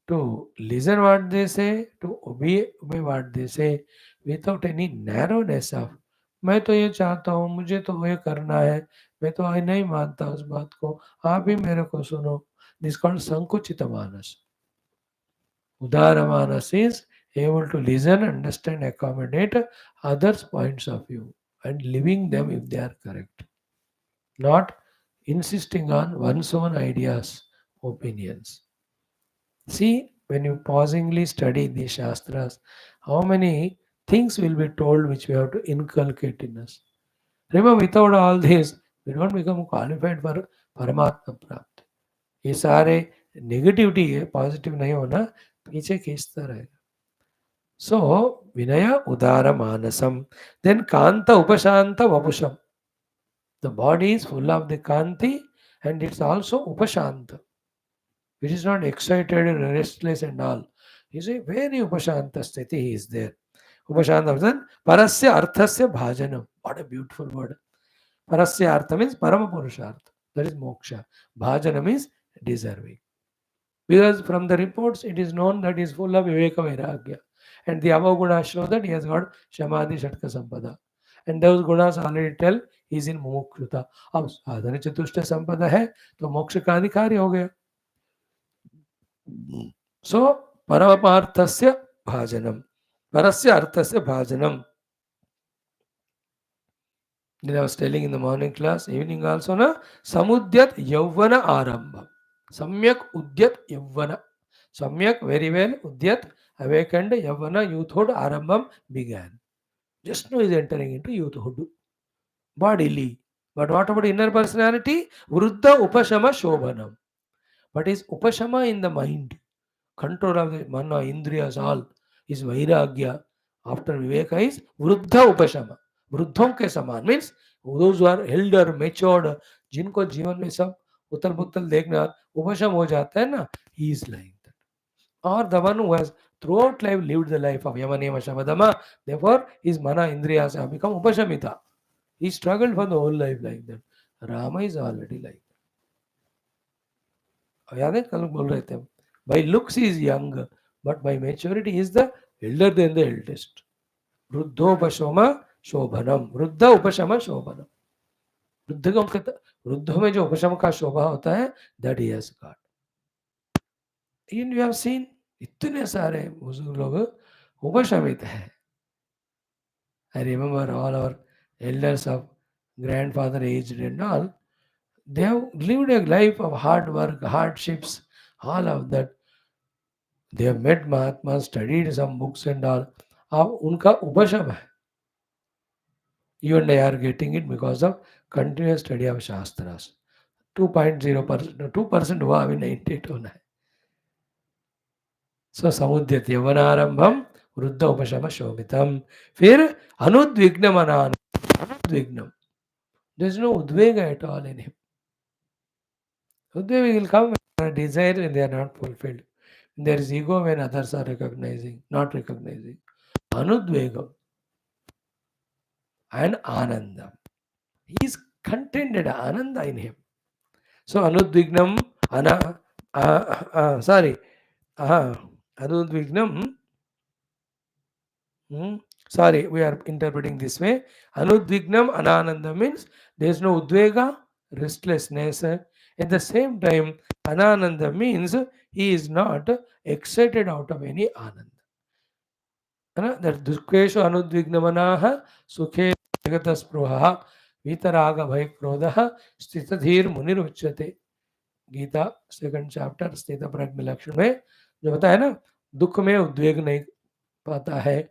To listen what they say, to obey what they say without any narrowness of मैं तो ये चाहता हूँ, मुझे तो ये करना है, मैं तो ये नहीं मानता उस बात को, आप भी मेरे को सुनो. दिस कॉल्ड संकुचित मानस. Udara manas is able to listen, understand, accommodate others' points of view and living them if they are correct. Not insisting on one's own ideas, opinions. See, when you pausingly study the Shastras, how many things will be told which we have to inculcate in us. Remember, without all this, we don't become qualified for Paramatma Prapti. ये सारे negativity है, positive नहीं होना, पीछे खींचता रहेगा. So, Vinaya Udara Manasam. Then Kanta Upashanta Vapusham. The body is full of the Kanti and it's also Upashanta, which is not excited and restless and all. You see, very Upashanta sthiti is there. Upashanta then Parasya Arthasya Bhajanam. What a beautiful word. Parasya Artha means Paramapurushartha. That is moksha. Bhajana means deserving. Because from the reports, it is known that he is full of Viveka Vairagya. And the above gunas show that he has got Shamadhi Shatka Sampada. And those gunas already tell he is in Mumukshruta. अब साधन चतुष्ट संपदा है तो मोक्ष का अधिकारी हो गया. सो परमार्थस्य भाजनम, परस्य अर्थस्य भाजनम. Then I was telling in the morning class, evening also na, samudyat yavvana arambha. Samyak udyat yavvana. Samyak, very well, udyat, awakened, yavvana, youthhood, arambham, began. Just now is entering into youthhood, bodily. But what about inner personality? Vruddha upashama shobhanam. What is upashama in the mind? Control of the mana, indriyas, all is vairagya. After viveka is vruddha upashama. वृद्धों के समान means those who are elder, matured, जिनको जीवन में सब उथल पुथल देखना उपशम हो जाता है ना, he is like that. Or the one who has throughout life lived the life of yama niyama shama dama, therefore his mana indriyas have become upashamita. He struggled for the whole life like that. Rama is already like that. याद है कल बोल रहे थे हम, by looks he is young but by maturity he is the elder than the eldest. वृद्धोपशम शोभनम, वृद्ध उपशम शोभनम. वृद्धों में जो उपशम का शोभा होता है, that he has got. You have seen इतने सारे बुजुर्ग लोग उपशमित है. I remember all our elders of grandfather aged and all, they have lived a life of hard work, hardships, all of that. They have met Mahatma, studied some books and all. अब उनका उपशम है. You and I are getting it because of continuous study of Shastras. 2.0%, 2% हुआ, अभी 98 होना है. सो समुद्यत यवनारंभम वृद्ध उपशम शोभितम. फिर अनुद्विग्नम अनुद्विग्नम. There is no udvega at all in him. Udvega will come when desire when they are not fulfilled. There is ego when others are recognizing, not recognizing. Anudvegam and anandam. He is contented, ananda in him. So anudvignam, sorry, anudvignam. Sorry, we are interpreting this way. Anudvignam anananda means there is no udvega, restlessness. At the same time, anananda means he is not excited out of any ananda. That dukkeshu anudvignamanaha sukhe jagata spruha vitaraga bhai krodha stitadhir munir uchyate. Gita second chapter स्थित प्रज्ञ लक्षण में जो होता है ना, दुख में उद्वेग नहीं पाता है,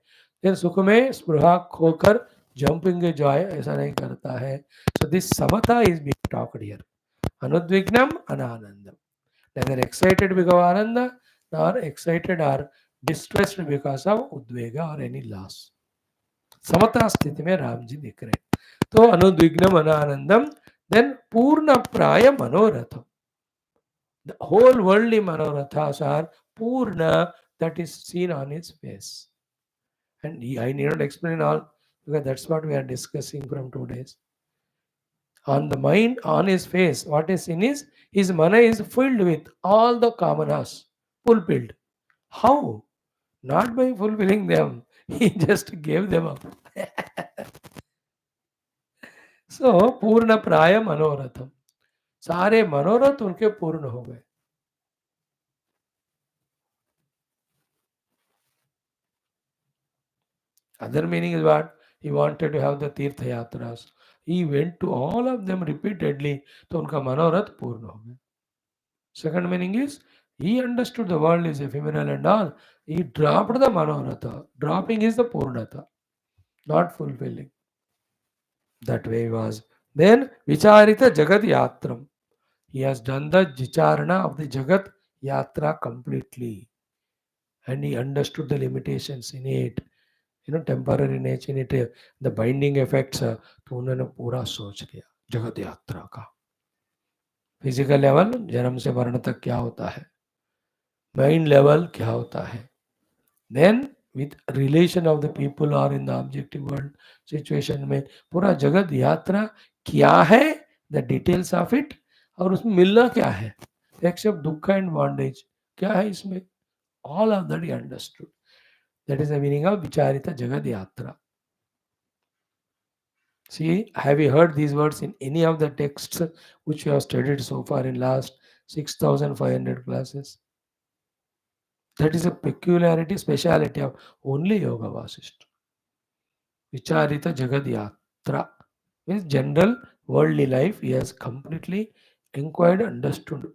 फिर सुख में स्पृहा खोकर जंपिंग जॉय ऐसा नहीं करता है. सो दिस समता इज बीइंग टॉक्ड हियर. अनुद्विग्नम अनानंदम. neither excited because of ananda nor excited or distressed because of उद्वेग or any loss. समता स्थिति में राम जी दिख रहे. तो अनुद्विग्नम अनानंदम. देन पूर्ण प्राय मनोरथम. The whole worldly manorathas are purna, that is seen on his face. And I need not explain all because that's what we are discussing from 2 days. On the mind, on his face, what is in his mana is filled with all the kamanas, fulfilled. How? Not by fulfilling them. He just gave them up. सो पूर्ण प्राय मनोरथम, सारे मनोरथ उनके पूर्ण हो गए. Other meaning is what? He wanted to have the Tirtha Yatras. He went to all of them repeatedly, तो उनका मनोरथ पूर्ण हो गया. Second meaning is, he understood the world is ephemeral and all. He dropped the manoratha. Dropping is the purnatha, not fulfilling. That way he was. Then Vicharita Jagat Yatram. He has done the Vicharana of the Jagat Yatra completely. And he understood the limitations in it. Temporary nature in it, the binding effects. तो उन्होंने पूरा सोच लिया जगत यात्रा का. Physical level जन्म से मरण तक क्या होता है, माइंड लेवल क्या होता है, then with relation of the people और in the objective world situation में पूरा जगत यात्रा क्या है, द डिटेल्स ऑफ इट, और उसमें मिलना क्या है एक्सेप्ट दुख एंड बॉन्डेज, क्या है इसमें, all of that he understood. That is the meaning of विचारिता जगत यात्रा. See, have you heard these words in any of the texts which you have studied so far in last 6,500 classes? That is a peculiarity, speciality of only Yoga Vasishtha. Vicharita Jagad Yatra means general worldly life. He has completely inquired, understood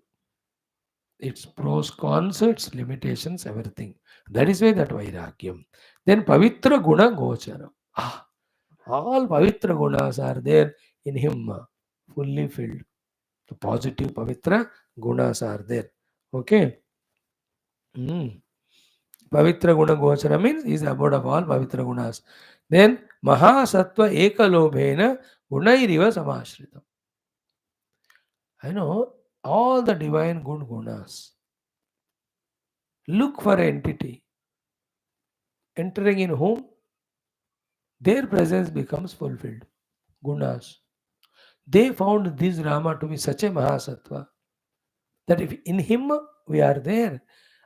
its pros, cons, its limitations, everything. That is why that Vairagyam. Then Pavitra Guna Gochara. All Pavitra Gunas are there in him, fully filled. The positive Pavitra Gunas are there. Okay. Pavitra Guna Gochara means he is abode of all Pavitra Gunas. Then Maha Sattva Ekalobhena Gunairiva Samashritam. I know all the divine good gunas. Look for an entity entering in whom their presence becomes fulfilled. Gunas. They found this Rama to be such a Mahasattva that if in him we are there,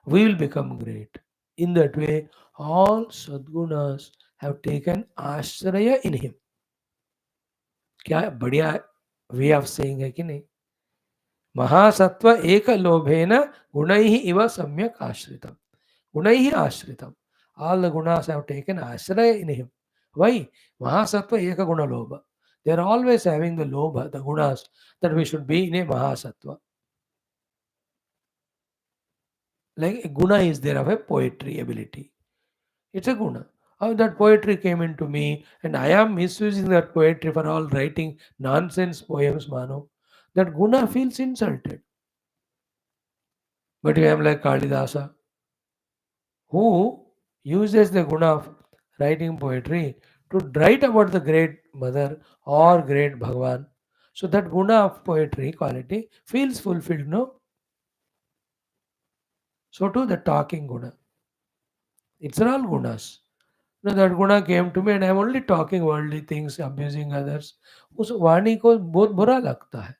we will become great. In that way, all Sadgunas have taken Ashraya in him. क्या बढ़िया way of saying है कि नहीं. महासत्व एक लोभेन गुणैः इव सम्यक आश्रितम. गुणैः आश्रितम. All the gunas have taken ashraya in him. Why? Mahasattva eka guna lobha. They are always having the lobha, the gunas, that we should be in a mahasattva. Like a guna is there of a poetry ability. It's a guna. How that poetry came into me, and I am misusing that poetry for all writing nonsense poems, Mano. That guna feels insulted. But I am like Kalidasa, who uses the guna of writing poetry to write about the great mother or great Bhagwan. So that guna of poetry quality feels fulfilled, no? So too the talking guna. It's all gunas. Now that guna came to me and I am only talking worldly things, abusing others. उस वाणी को बहुत बुरा लगता है.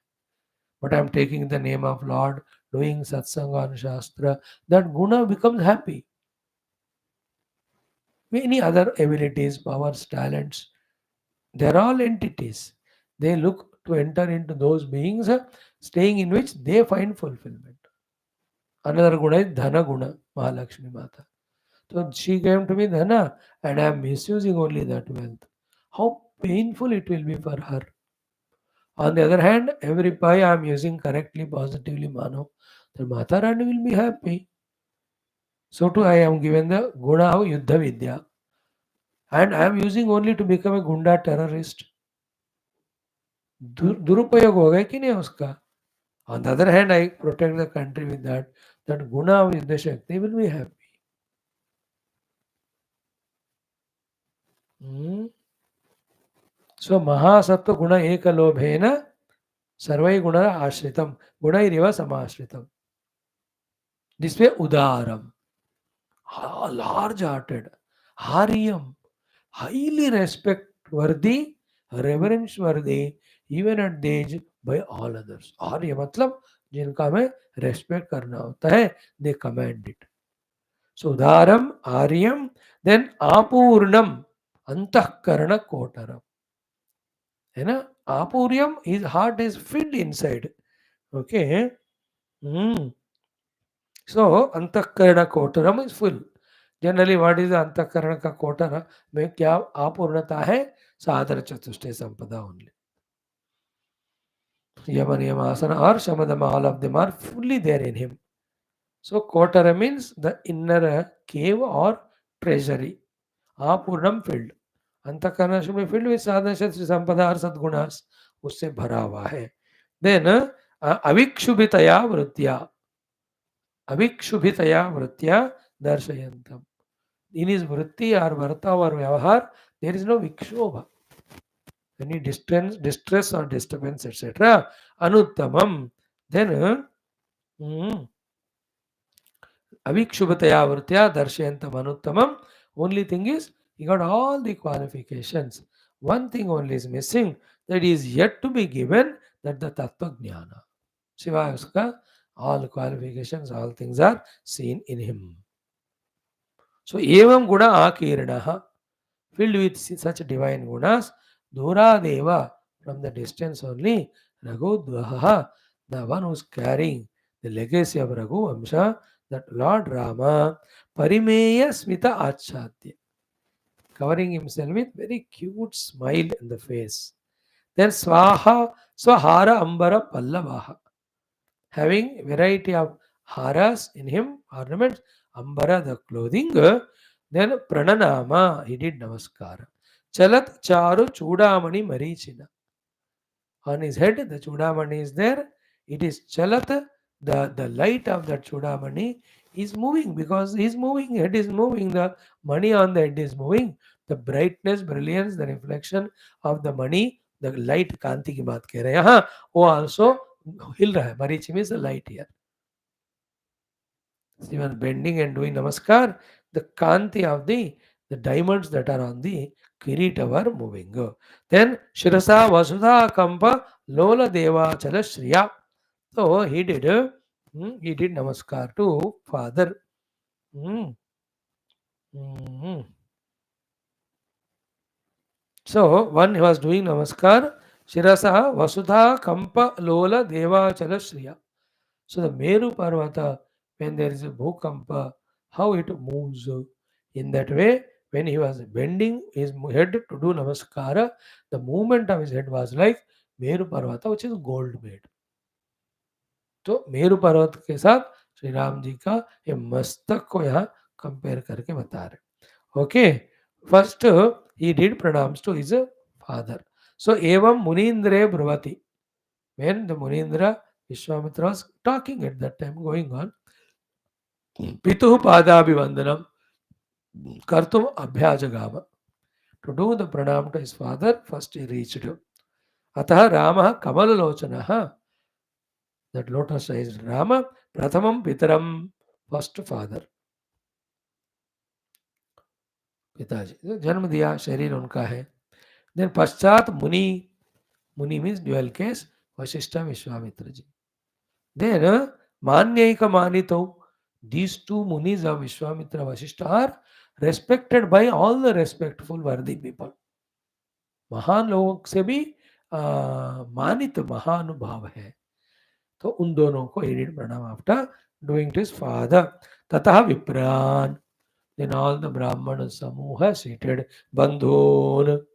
But I am taking the name of Lord, doing satsanga and shastra. That guna becomes happy. Many other abilities, powers, talents, they are all entities. They look to enter into those beings, staying in which they find fulfillment. Another guna is Dhana Guna, Mahalakshmi Mata. So she came to me Dhana, and I am misusing only that wealth. How painful it will be for her. On the other hand, every pi I am using correctly, positively, Mano, the Mata Rani will be happy. So too I am given the Guna of Yuddha Vidya. And I am using only to become a Gunda terrorist. दुरुपयोग हो गया कि नहीं उसका. On the other hand, I protect the country with that. That guna of Yuddha Shakti will be happy. So Mahasattva guna ekalobhena sarvai guna ashritam. Gunairiva samashritam. This way udaram. Large hearted. Haryam. Highly respect worthy, reverence worthy, even at the age by all others. आर्य मतलब जिनका हमें respect करना होता है, they command it. So Udaram, Aryam, then Apurnam, Antahkarana Kotaram. है ना. Apuriam, his heart is filled inside. Okay. Hmm. So अंतःकरण कोटरम is full. Generally, what is the अंतःकरण का कोटर में क्या अपूर्णता है? साधन चतुष्टय संपदा only. Yama Niyama Asana or Shamadama, all of them are fully there in him. So Kotara means the inner cave or treasury. Apurnam filled. अंतःकरण should be filled with sadhana शस्त्र संपदा और सद्गुणास, उससे भरा हुआ है. Then अविक्षुभितया वृत्तिया, अविक्षुभितया वृत्तिया दर्शयन्तम. In his vritti or varta or vyavahar, there is no vikshobha, any distress or disturbance, etc. Anuttamam. Then avikshubhataya vritya darshayantam anuttamam. Only thing is, he got all the qualifications. One thing only is missing, that is yet to be given, that the tattva jnana. Shiva uska all qualifications, all things are seen in him. So evam guna akiranaha, filled with such divine gunas, Duradeva, from the distance only, Raghudvaha, the one who is carrying the legacy of Raghu Vamsha, that Lord Rama, Parimeya Smita Achadya, covering himself with very cute smile in the face. Then Swaha, Swahara Ambara Pallavaha, having variety of haras in him, ornaments, Ambara, the clothing. Then Prananama, he did Namaskara. Chalat Charu Chudamani Marichina. On his head, the Chudamani is there. It is Chalat, the light of that Chudamani is moving, because his moving head is moving, the money on the head is moving. The brightness, brilliance, the reflection of the money, the light कांति की बात कह रहे हैं यहाँ, वो also हिल रहा है. Marichi means the light here. Even bending and doing namaskar, the kanti of the diamonds that are on the kirita were moving. Then Shirasa Vasudha Kampa Lola Deva Chala Shriya. So he did namaskar to father. Hmm. Mhm. So one he was doing namaskar, Shirasa Vasudha Kampa Lola Deva Chala Shriya. So the Meru Parvata, when there is a Bhukampa, how it moves. In that way, when he was bending his head to do Namaskara, the movement of his head was like Meru Parvata, which is gold made. तो मेरु पर्वत के साथ श्री राम जी का ये मस्तक को यहाँ compare करके बता रहे. ओके, फर्स्ट ही डिड प्रणाम्स टू हिज फादर. सो एवं मुनीन्द्रे ब्रुवति, when the Munindra Vishwamitra was talking at that time, going on, Pituh Padabhivandanam Kartum Abhyajagama. To do the pranam to his father, first he reached. Ataha Rama Kamalalochanaha, that lotus eyes Rama, Prathamam Pitaram, first father. पिताजी जन्म दिया, शरीर उनका है. Then पश्चात मुनि, मुनि means dual case, Vashishtha Vishwamitra ji. Then मान्यैक मानितो, these two munis of Vishwamitra Vashishta are respected by all the respectful worthy people. महान लोगों से भी मानित महानुभाव है. तो उन दोनों को he did pranam after doing to his father. ततः विप्रान, then all the Brahmana Samuha seated, Bandhun,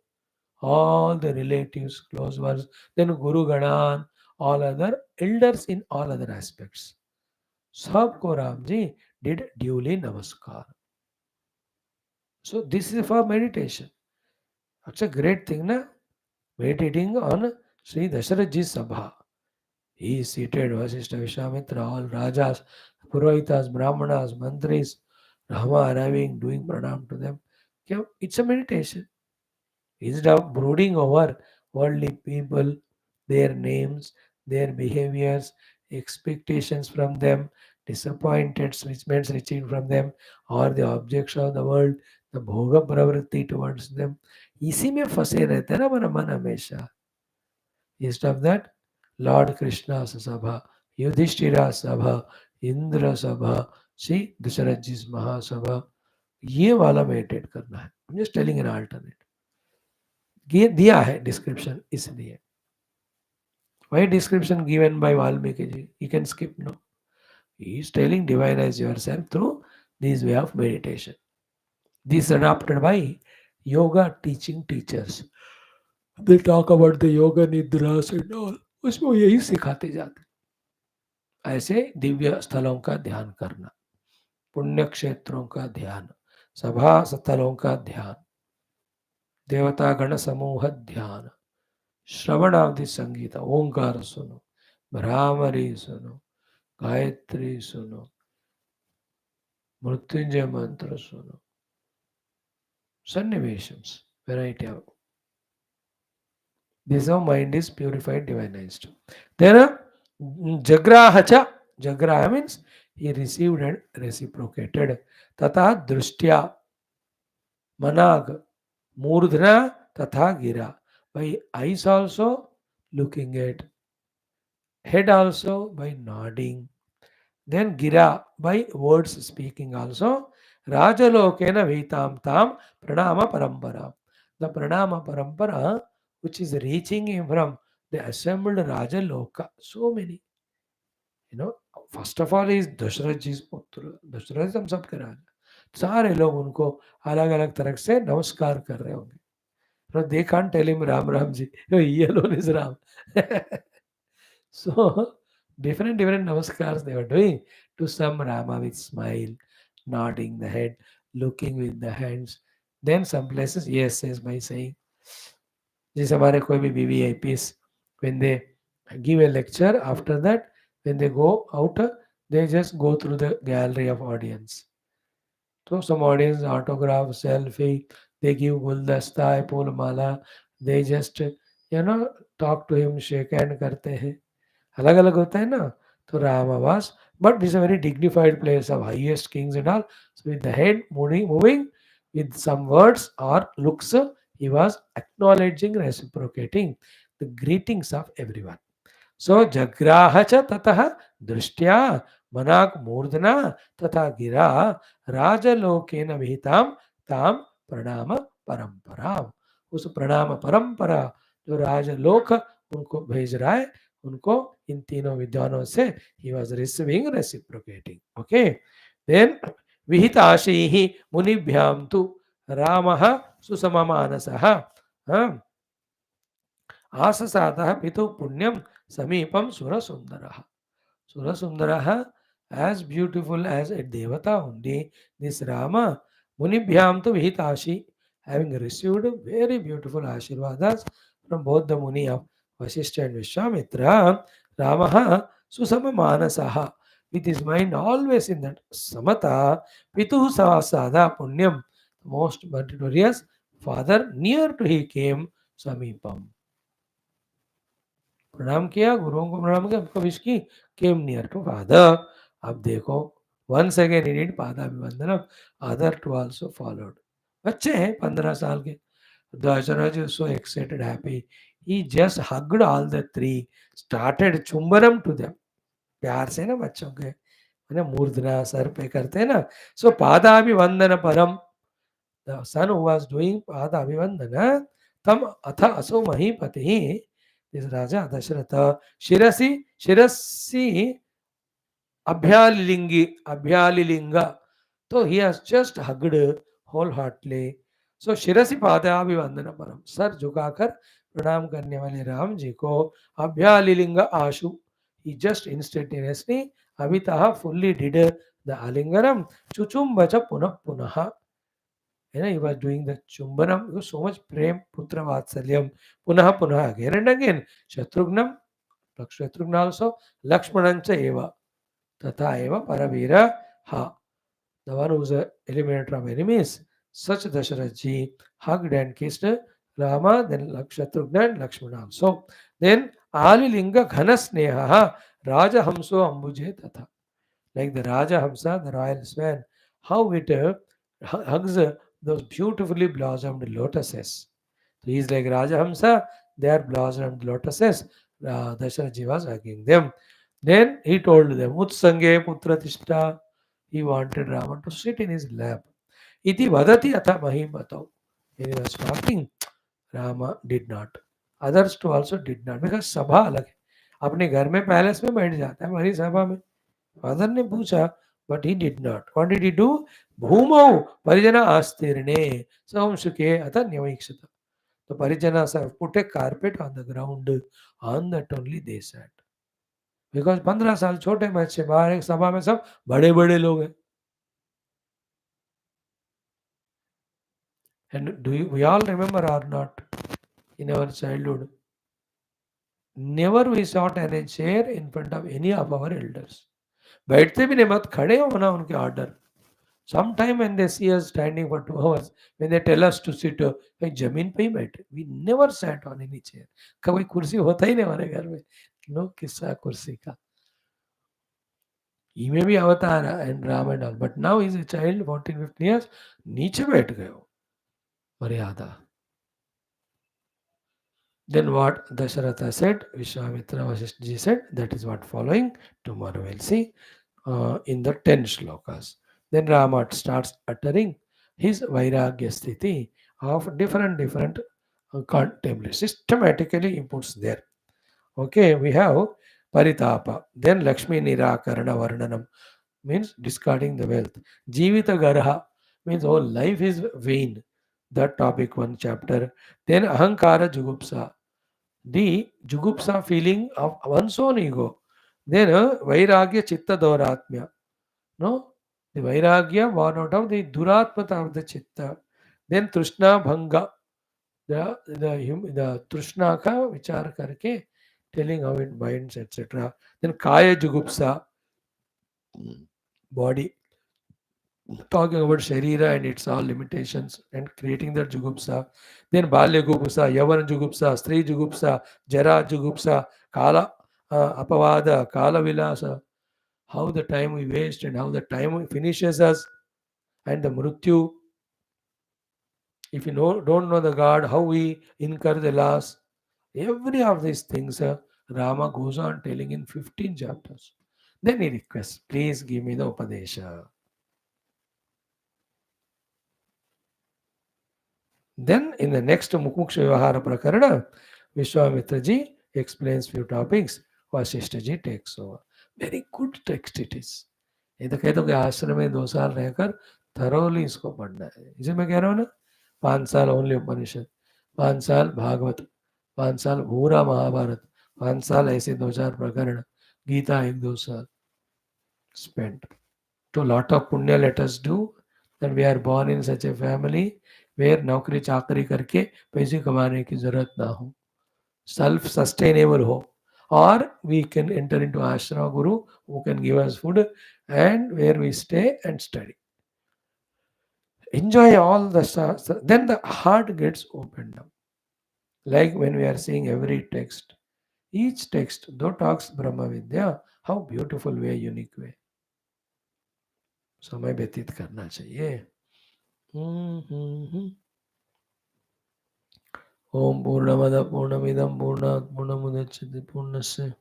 all the relatives, close ones, then Guru Ganan, all other elders in all other aspects. सबको Ram ji did duly namaskar. So this is for meditation. That's a great thing, na? Meditating on Sri Dasharatha's Sabha. He is seated, Vaashishtha, Vishwamitra, all Rajas, Purohitas, Brahmanas, Mantris, Rama arriving, doing pranam to them. It's a meditation. Instead of brooding over worldly people, their names, their behaviors, expectations from them, disappointments received from them, or the objects of the world, the bhoga pravritti towards them, इसी में फंसे रहते हैं ना हमारा मन हमेशा. Instead of that, Lord Krishna Sabha, Yudhishthira Sabha, Indra Sabha, see Dasharatha's Maha Sabha, ये वाला मेडिटेट करना है. I'm just telling an alternate. दिया है डिस्क्रिप्शन इसलिए. Why description given by Valmiki ji? You can skip, no. He is telling divinize yourself through this way of meditation. This adopted by yoga teaching teachers. They talk about the yoga nidras and all. उसमें वो यही सिखाते जाते हैं. ऐसे दिव्य स्थलों का ध्यान करना, पुण्य क्षेत्रों का ध्यान, सभा स्थलों का ध्यान, देवता गण समूह ध्यान, श्रवणादि संगीत, ओंकार सुनो, भ्रामरी सुनो, गायत्री सुनो, मृत्युंजय मंत्र सुनो, सन्निवेशंस, variety of. This how mind is purified, divinized. Then jagrahacha, jagraha means he received and reciprocated. Tata drishtya, manag, murdhna, tatha gira. By eyes also looking at, head also by nodding. Then gira by words speaking also. Rajalokena vitam tam pranama parampara. The pranama parampara which is reaching him from the assembled Rajaloka. So many. You know, first of all is Dasharath जी पुत्र. दशरथ हम सब के राजा. सारे लोग उनको अलग अलग तरह से नमस्कार कर रहे होंगे. But they can't tell him Ram Ram ji. He alone is Ram. So different namaskars they were doing. To some Rama with smile, nodding the head, looking with the hands. Then some places yes says by saying. जैसे हमारे कोई भी VVIPs when they give a lecture, after that when they go out they just go through the gallery of audience. So some audience autograph, selfie, they give guldasta, fool Mala, they just talk to him, shake hand करते हैं. अलग अलग होता है ना. तो Ramawas, but this is a very dignified place of highest kings and all. So with the head moving with some words or looks, he was acknowledging, reciprocating the greetings of everyone. So jagraha cha tatah drishtya manak murdana तथा गिरा राजलोकेन विहिताम ताम प्रणाम परंपरा. उस प्रणाम परंपरा जो राजलोक उनको भेज रहा है, उनको इन तीनों विद्वानों से he was receiving, reciprocating. Okay. Then विहित आशीहि मुनिभ्याम तु रामः सुसममानसः आससादः पितु Punyam समीपम सुरसुंदरः. Surasundaraha, as beautiful as a devata only, this Rama, Munibhyam to Vihitashi, having received very beautiful Ashirvadas from both the Muni of Vaashishtha and Vishwamitra, Ramaha Susama Manasaha, with his mind always in that Samata, Pituhu Savasada Punyam, the most meritorious father, near to he came Samipam. प्रणाम किया, गुरुओं को प्रणाम किया, उनको wish की, came near to father. अब देखो वंस अगेन इन इट पादाभिवंदनम, अदर टू आल्सो फॉलोड. बच्चे हैं 15 साल के. Dasharaj was so excited, happy. He just hugged all the three, started chumbanam to them. प्यार से ना बच्चों के है ना मूर्धना सर पे करते हैं ना. सो पादाभिवंदन परम, the son who was doing पादाभिवंदन तम अथ असो महीपति, this Raja Dasharatha, Shirasi Abhyalilinga. So he has just hugged wholeheartedly. So Shirasi Padabhivandana Param. Sir झुकाकर प्रणाम करने वाले राम जी को Abhyalilinga Ashu. He just instantaneously Abhitaha fully did the Alingaram. Chuchumbacha Punah Punaha. He was doing the Chumbanam because so much prem, putra vatsalyam, punaha punaha, again and again. Shatrugnam, Shatrugna also, Lakshmanancha eva, Tata eva paravira ha. The one who's a eliminator of enemies. Such Dasharatha hugged and kissed Rama, then Shatrugna and Lakshmana also. Then Alilinga Ghanasneha Raja Hamso Ambuje Tata. Like the Raja Hamsa, the royal swan, how it hugs those beautifully blossomed lotuses. So he is like Raja Hamsa, they are blossomed lotuses. Dasharatha was hugging them. Then he told them, Utsange Putra Tishta. He wanted Rama to sit in his lap. Iti vadati atha mahimatau. He was talking. Rama did not. Others too also did not because सभा अलग है. अपने घर में palace में बैठ जाता है हमारी सभा में. फादर ने पूछा but he did not. What did he do? भूमौ परिजना आस्तीर्णे संशुके अथ न्यवीक्षित. तो परिजना sir put a carpet on the ground. On that only they sat. Because 15 साल छोटे बच्चे बाहर एक सभा में सब बड़े बड़े लोग हैं. And we all remember or not in our childhood? Never we sat in a chair in front of any of our elders. बैठते भी नहीं मत खड़े होना उनके order. Sometime when they see us standing for 2 hours, when they tell us to sit, भाई जमीन पे ही बैठे. We never sat on any chair. कभी कुर्सी होता ही नहीं हमारे घर में. No किस्सा कुर्सी का. He may be avatar and Ram and all, but now he's a child, 14-15 years, नीचे बैठ गए हो. मर्यादा. Then what Dasharatha said, Vishwamitra Vashishtha said, that is what following. Tomorrow we'll see in the 10 shlokas. Then Rama starts uttering his Vairagya Sthiti of different contemplations. Systematically he puts there. Okay, we have Paritapa. Then Lakshmi Nirakarana Varnanam means discarding the wealth. Jivita Garha means whole life is vain. That topic, one chapter. Then Ahankara Jugupsa, the Jugupsa feeling of one's own ego. Then Vairagya Chitta Dauratmya. No? The Vairagya born out of the Duratmata of the Chitta. Then Trishna Bhanga. The Trishna ka vichar karke telling how it binds, etc. Then Kaya Jugupsa, body, talking about Sharira and its all limitations and creating that Jugupsa. Then Balya Jugupsa, Yavan Jugupsa, Stri Jugupsa, Jara Jugupsa, Kala Apavada, Kala Vilasa, how the time we waste and how the time finishes us, and the Mrutyu. If you don't know the God, how we incur the loss. Every of these things, Rama goes on telling in 15 chapters. Then he requests, please give me the Upadesha. Then in the next Muksha Vyavahara Prakarana, Vishwamitra ji explains few topics. Vaashishtha ji takes over. Very good text it is. ये तो कहते हो कि आश्रम में 2 साल रहकर thoroughly इसको पढ़ना है. इसे मैं कह रहा हूँ ना, 5 साल ओनली उपनिषद, 5 साल भागवत, 5 साल पूरा महाभारत, 5 साल ऐसे 2-4 प्रकरण, गीता 1-2 साल spent. To lot of punya let us do, that we are born in such a family where नौकरी चाकरी करके पैसे कमाने की जरूरत ना हो, self sustainable हो, or we can enter into ashram guru who can give us food and where we stay and study. Enjoy all the then the heart gets opened up. Like when we are seeing every text, each text though talks Brahma Vidya, how beautiful way, unique way. समय व्यतीत करना चाहिए. ओम पूर्णमद पूर्णमिदं पूर्णात् पूर्णमुदच्यते पूर्णस्य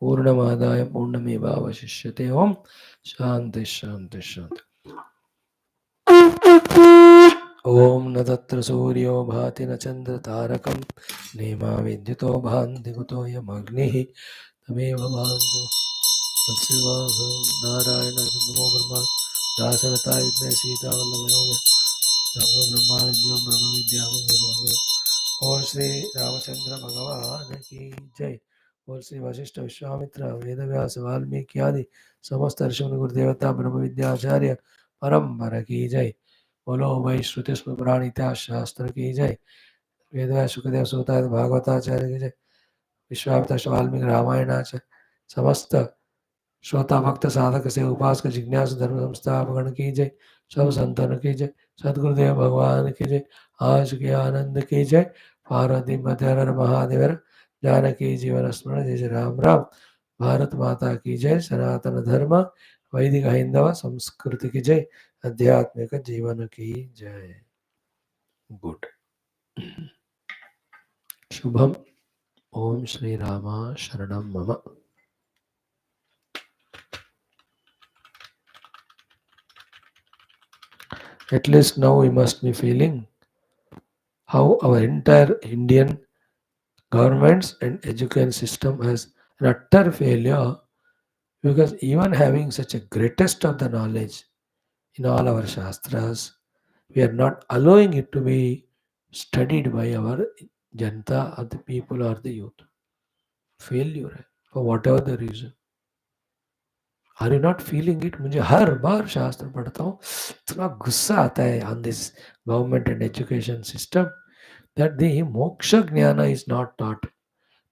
पूर्णमादाय पूर्णमेवावशिष्यते. ओम शांति शांति शांति. ओम न तत्र सूर्यो भाति न चंद्र तारकं नेमा विद्युतो भान्ति कुतो यमग्निः तमेव भान्तु तत्सेवाहं नारायण नमो ब्रह्मा दासरथा विद्महे सीता वल्लभयोगे नमो ब्रह्मादिभ्यो ब्रह्म विद्या और श्री रामचंद्र भगवान की जय. और श्री वशिष्ठ विश्वामित्र वेदव्यास वाल्मीकि आदि समस्त ऋषिमुनि गुरुदेवता ब्रह्म विद्याचार्य परम्परा की जय. बोलो भाई श्रुति पुराण इतिहास शास्त्र की जय. वेदव्यास सुखदेव सूता भागवताचार्य की जय. विश्वामित्र वाल्मीकि रामायणाचार्य समस्त श्रोता भक्त साधक से उपासक जिज्ञास धर्म संस्थापन की जय. सब संतन की जय. सदगुरुदेव भगवान की जय. आज के आनंद की जय. पार्वती मध्यर महादेवर जानकी जीवन स्मरण. जय जय राम राम. भारत माता की जय. सनातन धर्म वैदिक हिंदव संस्कृति की जय. आध्यात्मिक जीवन की जय. गुड. शुभम. ओम श्री राम शरणम मम. At least now we must be feeling how our entire Indian governments and education system has an utter failure, because even having such a greatest of the knowledge in all our shastras, we are not allowing it to be studied by our janta or the people or the youth. Failure है, for whatever the reason. Are you not feeling it? मुझे हर बार शास्त्र पढ़ता हूँ, इतना गुस्सा आता है on this government and education system, that the मोक्ष ज्ञान is not taught,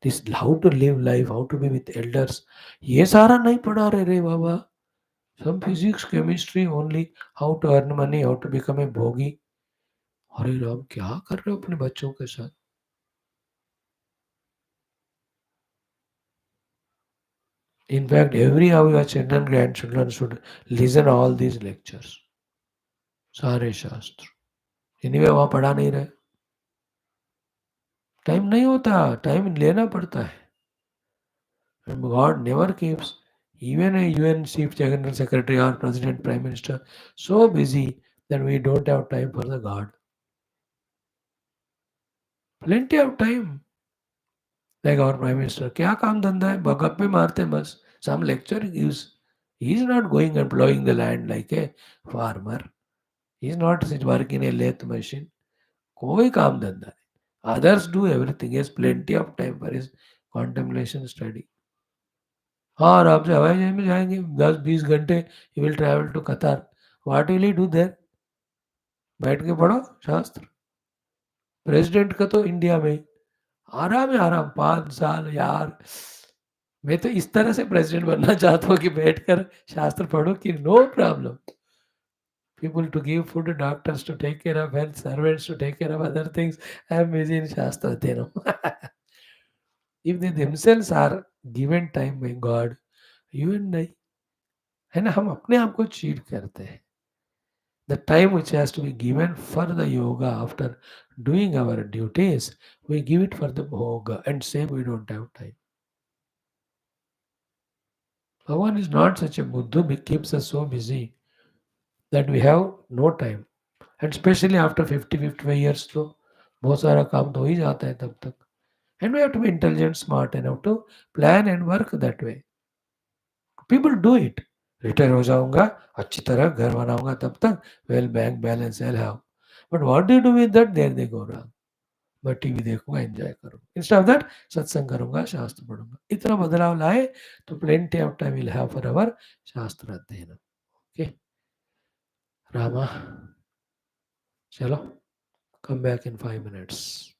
this how to live life, how to be with elders, ये सारा नहीं पढ़ा रहे रे बाबा. Some physics chemistry only, how to earn money, how to become a भोगी. अरे राम, क्या कर रहे हो अपने बच्चों के साथ? In fact, every of your children, grandchildren should listen all these lectures. सारे शास्त्र. एनीवे वहाँ पढ़ा नहीं रहे, टाइम नहीं होता, टाइम लेना पड़ता है. And God never keeps even a UN Chief General Secretary or President, Prime Minister so busy that we don't have time for the God. Plenty of time. Like our Prime Minister, क्या काम धंधा है? गप्पे मारते हैं बस. Some lecture he gives. He is not going and plowing the land like a farmer. He is not working in a lathe machine. कोई काम धंधा नहीं. Others do everything. He has plenty of time for his contemplation study. हाँ, और आपसे हवाई जहाज में जाएंगे 10-20 घंटे, ही विल ट्रैवल टू कतार. What will he do their? बैठ के पढ़ो शास्त्र. प्रेसिडेंट का तो इंडिया में ही आराम है, आराम 5 साल. यार, मैं तो इस तरह से प्रेसिडेंट बनना चाहता हूँ कि बैठकर शास्त्र पढ़ो, कि no problem. People to give food, doctors to take care of health, servants to take care of other things. I am busy in Shastra, you know. If they themselves are given time by God, you and I, है ना, हम अपने आप को cheat करते हैं. The time which has to be given for the yoga after doing our duties, we give it for the bhoga and say we don't have time. Bhagavan is not such a buddha, he keeps us so busy that we have no time. And especially after 50-55 years, तो बहुत सारा काम तो हो ही जाता है तब तक. And we have to be intelligent, smart enough to plan and work that way. People do it. Retire हो जाऊंगा, अच्छी तरह घर बनाऊंगा, तब तक well bank balance I have. But what do you do with that? There they go wrong. मैं TV देखूंगा, एंजॉय करूंगा, इंस्टेड ऑफ दैट सत्संग करूंगा, शास्त्र पढ़ूंगा. इतना बदलाव लाए तो plenty of time will have for our शास्त्र अध्ययन. ओके रामा, चलो, come back in 5 minutes.